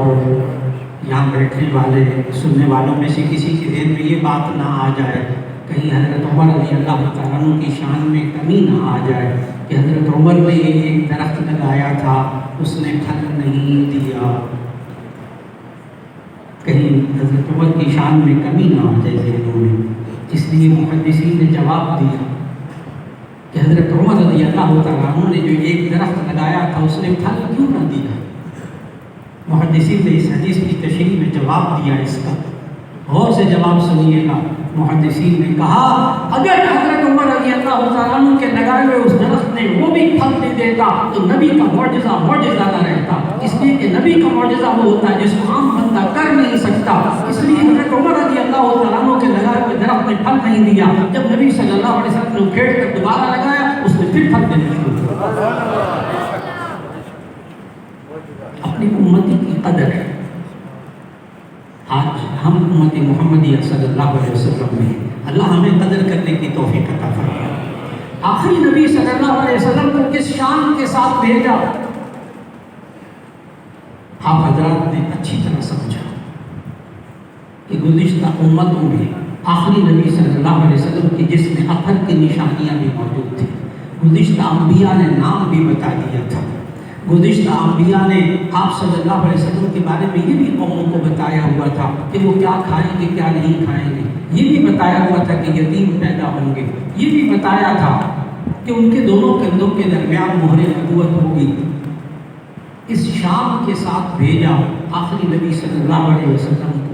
یہاں بیٹھنے والے سننے والوں میں سے کسی کے ذہن میں یہ بات نہ آ جائے کہیں حضرت عمر رضی اللہ تعالیٰ عنہ کی شان میں کمی نہ آ جائے کہ حضرت عمر نے ایک درخت لگایا تھا اس نے پھل نہیں دیا، کہیں حضرت عمر کی شان میں کمی نہ آ جائے ذہنوں میں۔ اس لیے محدثین نے جواب دیا کہ حضرت عمر رضی اللہ تعالیٰ عنہ نے جو ایک درخت لگایا تھا اس نے پھل کیوں نہ دیا؟ محدثین نے اس حدیث کی تشریح میں جواب دیا اس کا، غور سے جواب سنیے گا۔ محدثین نے کہا اگر حضرت عمر رضی اللہ تعالیٰ عنہ کے لگائے ہوئے اس درخت نے وہ بھی پھل دے دیتا تو نبی کا معجزہ نہ رہتا، اس لیے کہ نبی کا معجزہ وہ ہوتا ہے جس کو عام بندہ کر نہیں سکتا۔ اس لیے حضرت عمر رضی اللہ تعالیٰ عنہ کے لگائے ہوئے درخت نے پھل نہیں دیا، جب نبی صلی اللہ علیہ وسلم نے کھیڑ کر دوبارہ لگایا اس نے پھر پھل دینا شروع کیا۔ اپنی امتی کی قدر ہے۔ آج ہم امت محمدیہ صلی اللہ علیہ وسلم میں اللہ ہمیں قدر کرنے کی توفیق عطا فرمائے۔ آخری نبی صلی اللہ علیہ وسلم کو کس شان کے ساتھ بھیجا آپ حضرات نے اچھی طرح سمجھا کہ گزشتہ امتوں میں آخری نبی صلی اللہ علیہ وسلم کے جسم میں اثر کی نشانیاں بھی موجود تھیں۔ گزشتہ انبیاء نے نام بھی بتا دیا تھا، گزشتہ انبیاء نے آپ صلی اللہ علیہ وسلم کے بارے میں یہ بھی قوموں کو بتایا ہوا تھا کہ وہ کیا کھائیں گے کیا نہیں کھائیں گے، یہ بھی بتایا ہوا تھا کہ یتیم پیدا ہوں گے، یہ بھی بتایا تھا کہ ان کے دونوں کندھوں کے درمیان مہر نبوت ہوگی۔ اس شان کے ساتھ بھیجا آخری نبی صلی اللہ علیہ وسلم کو۔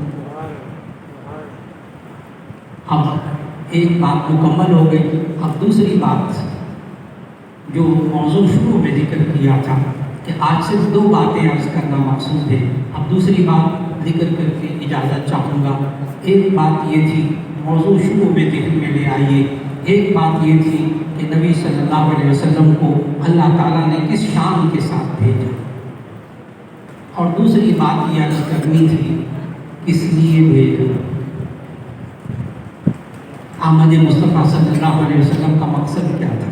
اب ایک بات مکمل ہو گئی، اب دوسری بات جو موضوع شروع میں ذکر کیا تھا کہ آج صرف 2 باتیں عرض کرنا مقصود ہے، اب دوسری بات ذکر کر کے اجازت چاہوں گا۔ ایک بات یہ تھی موضوع شروع میں ذہن میں لے آئیے، ایک بات یہ تھی کہ نبی صلی اللہ علیہ وسلم کو اللہ تعالیٰ نے کس شان کے ساتھ بھیجا، اور دوسری بات یہ عرض کرنی تھی کس لیے بھیجا۔ آمد مصطفیٰ صلی اللہ علیہ وسلم کا مقصد کیا تھا؟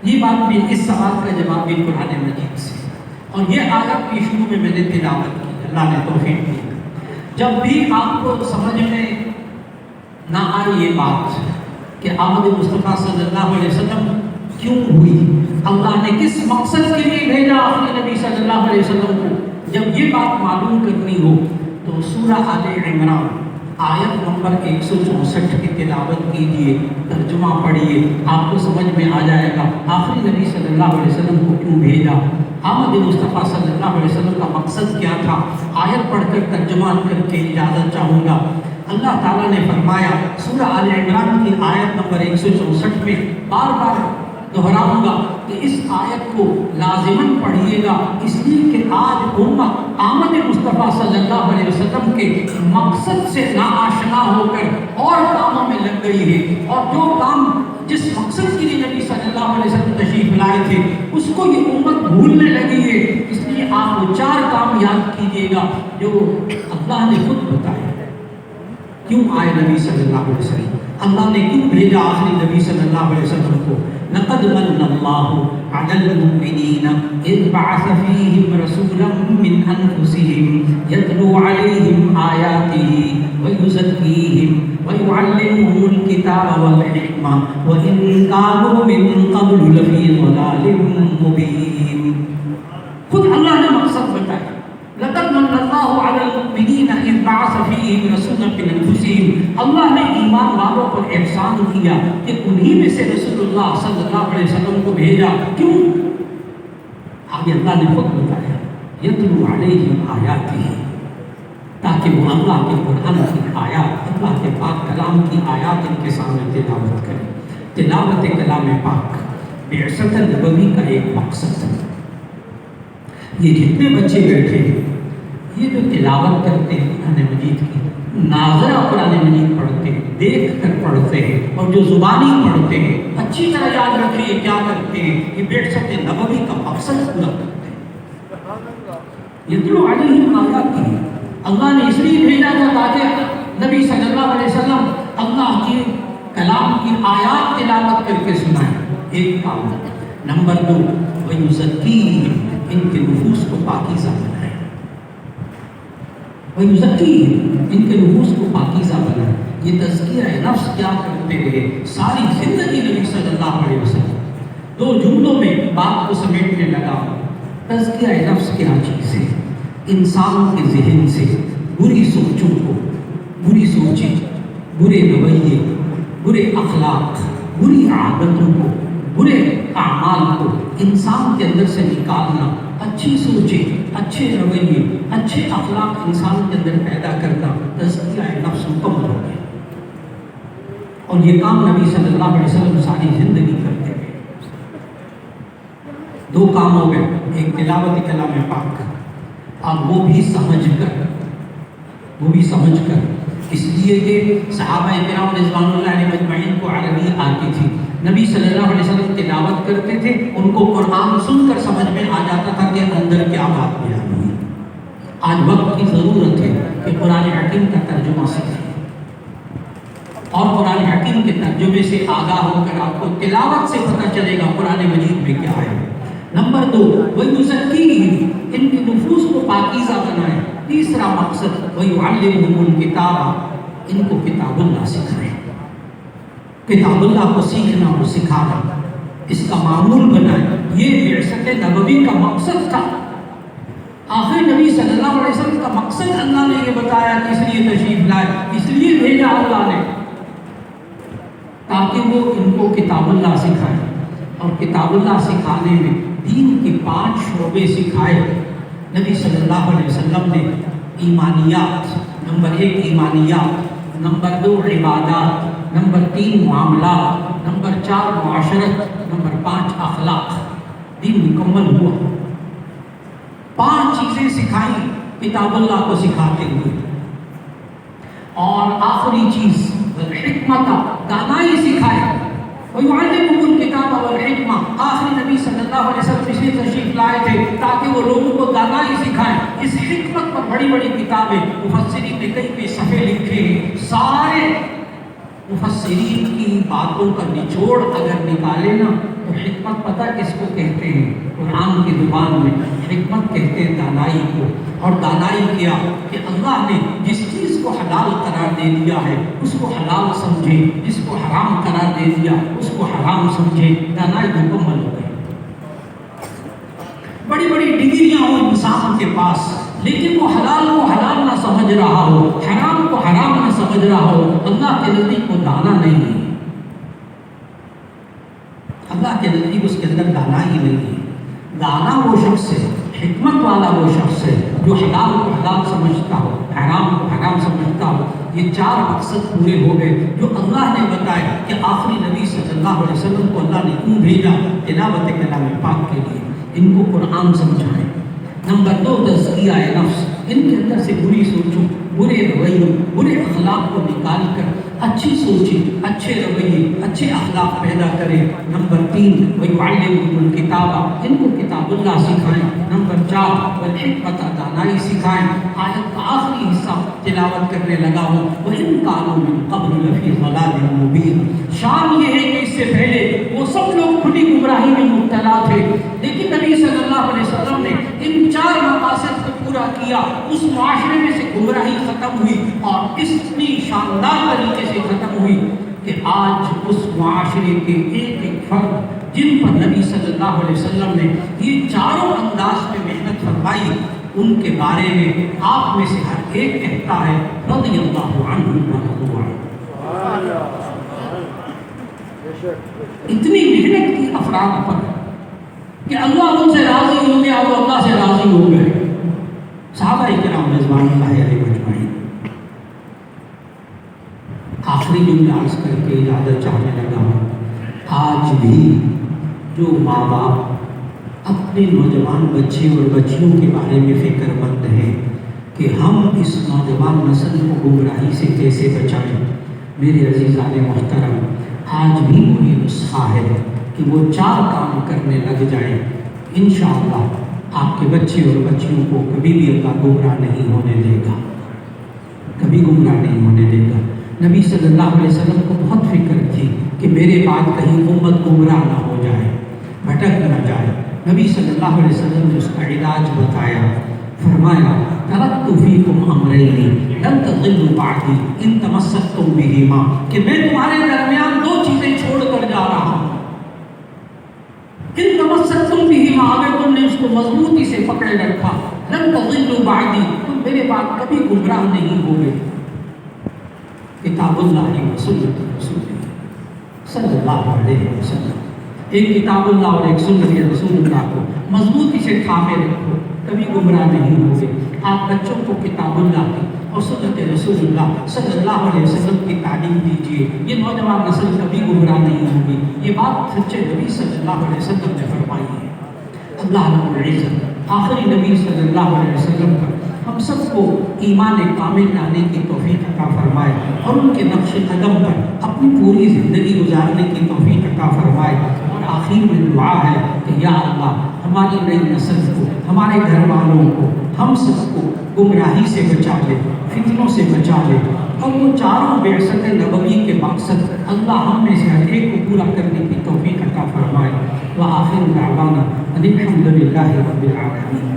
یہ بات بھی، اس سوال کا جواب بھی قرآن مجید سے، اور یہ آیت بھی شروع میں نے تلاوت کی، اللہ نے توفیق دی۔ جب بھی آپ کو سمجھ میں نہ آئے یہ بات کہ آمد مصطفیٰ صلی اللہ علیہ وسلم کیوں ہوئی، اللہ نے کس مقصد کے لیے بھیجا آخری نبی صلی اللہ علیہ وسلم کو، جب یہ بات معلوم کرنی ہو تو سورہ آل عمران آیت نمبر 164 کی تلاوت کیجئے، ترجمہ پڑھیے، آپ کو سمجھ میں آ جائے گا آخری نبی صلی اللہ علیہ وسلم کو کیوں بھیجا، آمد مصطفیٰ صلی اللہ علیہ وسلم کا مقصد کیا تھا۔ آیت پڑھ کر ترجمہ کر کے اجازت چاہوں گا۔ اللہ تعالیٰ نے فرمایا سورہ آل عمران کی آیت نمبر 164 میں، بار بار دہراؤں گا کہ اس آیت کو لازماً پڑھیے گا، اس لیے کہ آج امت آمد مصطفیٰ صلی اللہ علیہ وسلم کے مقصد سے ناآشنا ہو کر اور کاموں میں لگ گئی ہے، اور جو کام جس مقصد کے لیے نبی صلی اللہ علیہ وسلم تشریف لائے تھے اس کو یہ امت بھولنے لگی ہے۔ اس لیے آپ وہ 4 کام یاد کیجیے گا جو اللہ نے خود بتایا۔ کیوں آئے نبی صلی اللہ علیہ وسلم، اللہ نے کیوں بھیجا آخری نبی صلی اللہ علیہ وسلم کو؟ لقد من اللہ علی المؤمنین اذ بعث فیہم رسولا من انفسہم یتلو علیہم آیاتہ ویزکیہم ویعلمہم الکتاب والحکمہ وإن كانوا من قبل لفی ضلال مبین۔ خود اللہ نے مقصد بتایا، لقد من اللہ علی المؤمنین اذ بعث فیہم رسولا من انفسہم، اللہ نے ایمان والوں پر احسان کیا کہ انہی میں سے رسول اللہ صلی اللہ علیہ وسلم کو بھیجا۔ کیوں؟ آگے اللہ نے خود بتایا، یتلو علیہم آیاتہ، تاکہ وہ اللہ کے قرآن کی آیات، اللہ کے پاک کلام کی آیات ان کے سامنے تلاوت کریں۔ تلاوت کلام پاک بعثت نبوی کا ایک مقصد ہے۔ یہ جتنے بچے بیٹھے ہیں یہ جو تلاوت کرتے ہیں قرآن مجید کی، ناظرہ قرآن مجید پڑھتے ہیں، دیکھ کر پڑھتے ہیں اور جو زبانی پڑھتے ہیں اچھی طرح یاد رکھیے کیا کرتے ہیں کہ بعثت نبوی کا مقصد پورا کرتے ہیں. یتلو علیہم آیاتہ، اللہ نے اس لیے بھیجا تھا تاکہ نبی صلی اللہ علیہ وسلم اللہ کی کلام کی آیات تلاوت کر کے سنائیں. ایک کام. نمبر 2 وَيُزَكِّيهِمْ، ان کے نفوس کو پاکیزہ بنائیں. وَيُزَكِّيهِمْ، ان کے نفوس کو پاکیزہ بنائیں. یہ تزکیہ نفس کیا کرتے رہے ساری زندگی نبی صلی اللہ علیہ وسلم. 2 جملوں میں بات کو سمیٹنے لگا. تزکیہ نفس کیا چیز ہے؟ انسان کے ذہن سے بری سوچوں کو، بری سوچیں، برے رویے، برے اخلاق، بری عادتوں کو، برے اعمال کو انسان کے اندر سے نکالنا، اچھی سوچیں، اچھے رویے، اچھے اخلاق انسان کے اندر پیدا کرنا، تزکیہ نفس مکمل ہو گیا. اور یہ کام نبی صلی اللہ علیہ وسلم ساری زندگی کرتے رہے. 2 کام ہو گئے. ایک تلاوت کلام پاک اور وہ بھی سمجھ کر اس لیے کہ صحابہ کرام رضوان اللہ علیہ مجمعین کو عربی آتی تھی. نبی صلی اللہ علیہ وسلم تلاوت کرتے تھے، ان کو قرآن سن کر سمجھ میں آ جاتا تھا کہ اندر کیا بات بیان ہوئی. آج وقت کی ضرورت ہے کہ قرآن حکیم کا ترجمہ سیکھیں اور قرآن حکیم کے ترجمے سے آگاہ ہو کر آپ کو تلاوت سے پتہ چلے گا قرآن مجید میں کیا ہے. نمبر 2 وَيُزَكِّيهِمْ، ان کے نفوس کو پاکیزہ بنائیں. تیسرا مقصد وَيُعَلِّمُهُمُ الْكِتَابَ، ان کو کتاب اللہ سکھائیں. کتاب اللہ کو سیکھنا اور سکھانا، اس کا معمول بنائیں. یہ بعثت نبوی کا مقصد تھا. آخر نبی صلی اللہ علیہ وسلم کا مقصد اللہ نے یہ بتایا کہ اس لیے تشریف لائے، اس لیے بھیجا اللہ نے تاکہ وہ ان کو کتاب اللہ سکھائیں. اور کتاب اللہ سکھانے میں دین کے 5 شعبے سکھائے نبی صلی اللہ علیہ وسلم نے. ایمانیات، نمبر 1 ایمانیات، نمبر 2 عبادات، نمبر 3 معاملات، نمبر 4 معاشرت، نمبر 5 اخلاق. دین مکمل ہوا. 5 چیزیں سکھائیں کتاب اللہ کو سکھاتے ہوئے. اور آخری چیز حکمت، دانائی سکھائے. وَيُعَلِّمُهُمُ الْكِتَابَ وَالْحِکْمَةَ، آخری نبی صلی اللہ علیہ وسلم اس لیے تشریف لائے تھے تاکہ وہ لوگوں کو دانائی سکھائیں. اس حکمت پر بڑی بڑی کتابیں مفسرین نے کئی صفحے لکھے ہیں. سارے مفسرین کی باتوں کا نچوڑ اگر نکالے نا تو حکمت پتہ کس کو کہتے ہیں؟ قرآن کی زبان میں حکمت کہتے ہیں دانائی کو. اور دانائی کیا کہ اللہ نے جس چیز کو حلال قرار دے دیا ہے اس کو حلال سمجھے، جس کو حرام قرار دے دیا اس کو حرام سمجھے. دانائی مکمل ہو گئی. بڑی بڑی ڈگریاں ہوں انسان کے پاس، لیکن وہ حلال کو حلال نہ سمجھ رہا ہو، حرام کو حرام نہ سمجھ رہا ہو، اللہ کے نزدیک وہ دانا نہیں ہے. اللہ کے نزدیک اس کے اندر دانا ہی نہیں ہے. دانا وہ شخص ہے، حکمت والا وہ شخص ہے جو حلال کو حلال سمجھتا ہو، حرام کو حرام سمجھتا ہو. یہ 4 مقصد پورے ہو گئے جو اللہ نے بتایا کہ آخری نبی صلی اللہ علیہ وسلم کو اللہ نے کیوں بھیجا. تلاوت کلام پاک کے لیے، ان کو قرآن سمجھائیں. نمبر 2 تزکیہ نفس، ان کے اندر سے بری سوچوں، برے رویوں، برے اخلاق کو نکال کر اچھی سوچیں، اچھے رویے، اچھے اخلاق پیدا کریں. نمبر 3 وَيُعَلِّمُهُمُ الْكِتَابَ، ان کو کتاب اللہ سکھائیں. نمبر 4 وَالْحِکْمَةَ، دانائی سکھائیں. آیت کا آخری حصہ تلاوت کرنے لگا ہوں. وَإِن كَانُوا مِن قَبْلُ لَفِي ضَلَالٍ مُبِينٍ. شان یہ ہے کہ اس سے پہلے وہ سب لوگ کھلی گمراہی میں مبتلا تھے، لیکن نبی صلی اللہ علیہ وسلم نے ان 4 مقاصد کو پورا کیا. اس معاشرے میں سے گمراہی ختم ہوئی اور اتنی شاندار طریقے سے ختم ہوئی کہ آج اس معاشرے کے ایک ایک فرد جن پر نبی صلی اللہ علیہ وسلم نے یہ 4 انداز میں محنت فرمائی، ان کے بارے میں آپ میں سے ہر ایک کہتا ہے رضی اللہ عنہ ورضوا عنہ. اتنی محنت کی افراد پر کہ اللہ ان سے راضی ہو گیا، وہ اللہ سے راضی ہو گئے. صحابہ کرام رضوان اللہ علیہ مجمعین. آخری جملہ عرض کر کے اجازت چاہنے لگا ہوں. آج بھی جو ماں باپ اپنے نوجوان بچے اور بچیوں کے بارے میں فکر مند ہیں کہ ہم اس نوجوان نسل کو گمراہی سے کیسے بچائیں، میرے عزیزان محترم، آج بھی وہی نسخہ ہے کہ وہ 4 کام کرنے لگ جائیں، انشاءاللہ آپ کے بچے اور بچیوں کو کبھی بھی اللہ گمراہ نہیں ہونے دے گا، کبھی گمراہ نہیں ہونے دے گا۔ نبی صلی اللہ علیہ وسلم کو بہت فکر تھی کہ میرے بعد کہیں امت گمراہ نہ ہو جائے، بھٹک نہ جائے۔ نبی صلی اللہ علیہ وسلم نے اس کا علاج بتایا، فرمایا ترکت فیکم امرین لن تضلوا بعدی ان تمسکتم بہما، کہ میں تمہارے درمیان 2 چیزیں چھوڑ کر جا رہا ہوں، ان تمسکتم بہما، اگر تم نے اس کو مضبوطی سے پکڑے رکھا، لن تضلوا بعدی، تم میرے بعد کبھی گمراہ نہیں ہوگے۔ کتاب اللہ و سنت رسول صلی اللہ علیہ وسلم، ایک کتاب اللہ اور ایک سنت رسول اللہ کو مضبوطی سے تھامے رکھو، کبھی گمراہ نہیں ہوگے۔ آپ بچوں کو کتاب اللہ کی اور سنت رسول اللہ صلی اللہ علیہ وسلم کی تعلیم دیجیے، یہ نوجوان نسل کبھی گمراہ نہیں ہوگی۔ یہ بات سچے نبی صلی اللہ علیہ وسلم نے فرمائی ہے۔ اللہ رب العزت آخری نبی صلی اللہ علیہ وسلم پر ہم سب کو ایمان کامل لانے کی توفیق عطا فرمائے اور ان کے نقش قدم پر اپنی پوری زندگی گزارنے کی توفیق عطا فرمائے۔ اور آخر میں دعا ہے کہ یا اللہ ہماری نئی نسل کو، ہمارے گھر والوں کو، ہم سب کو گمراہی سے بچا لے، فتنوں سے بچا لے، اور وہ 4 بعثت نبوی کے مقصد اللہ ہم میں سے ہر ایک کو پورا کرنے کی توفیق عطا فرمائے۔ وآخر دعوانا ان الحمد للہ رب العالمین۔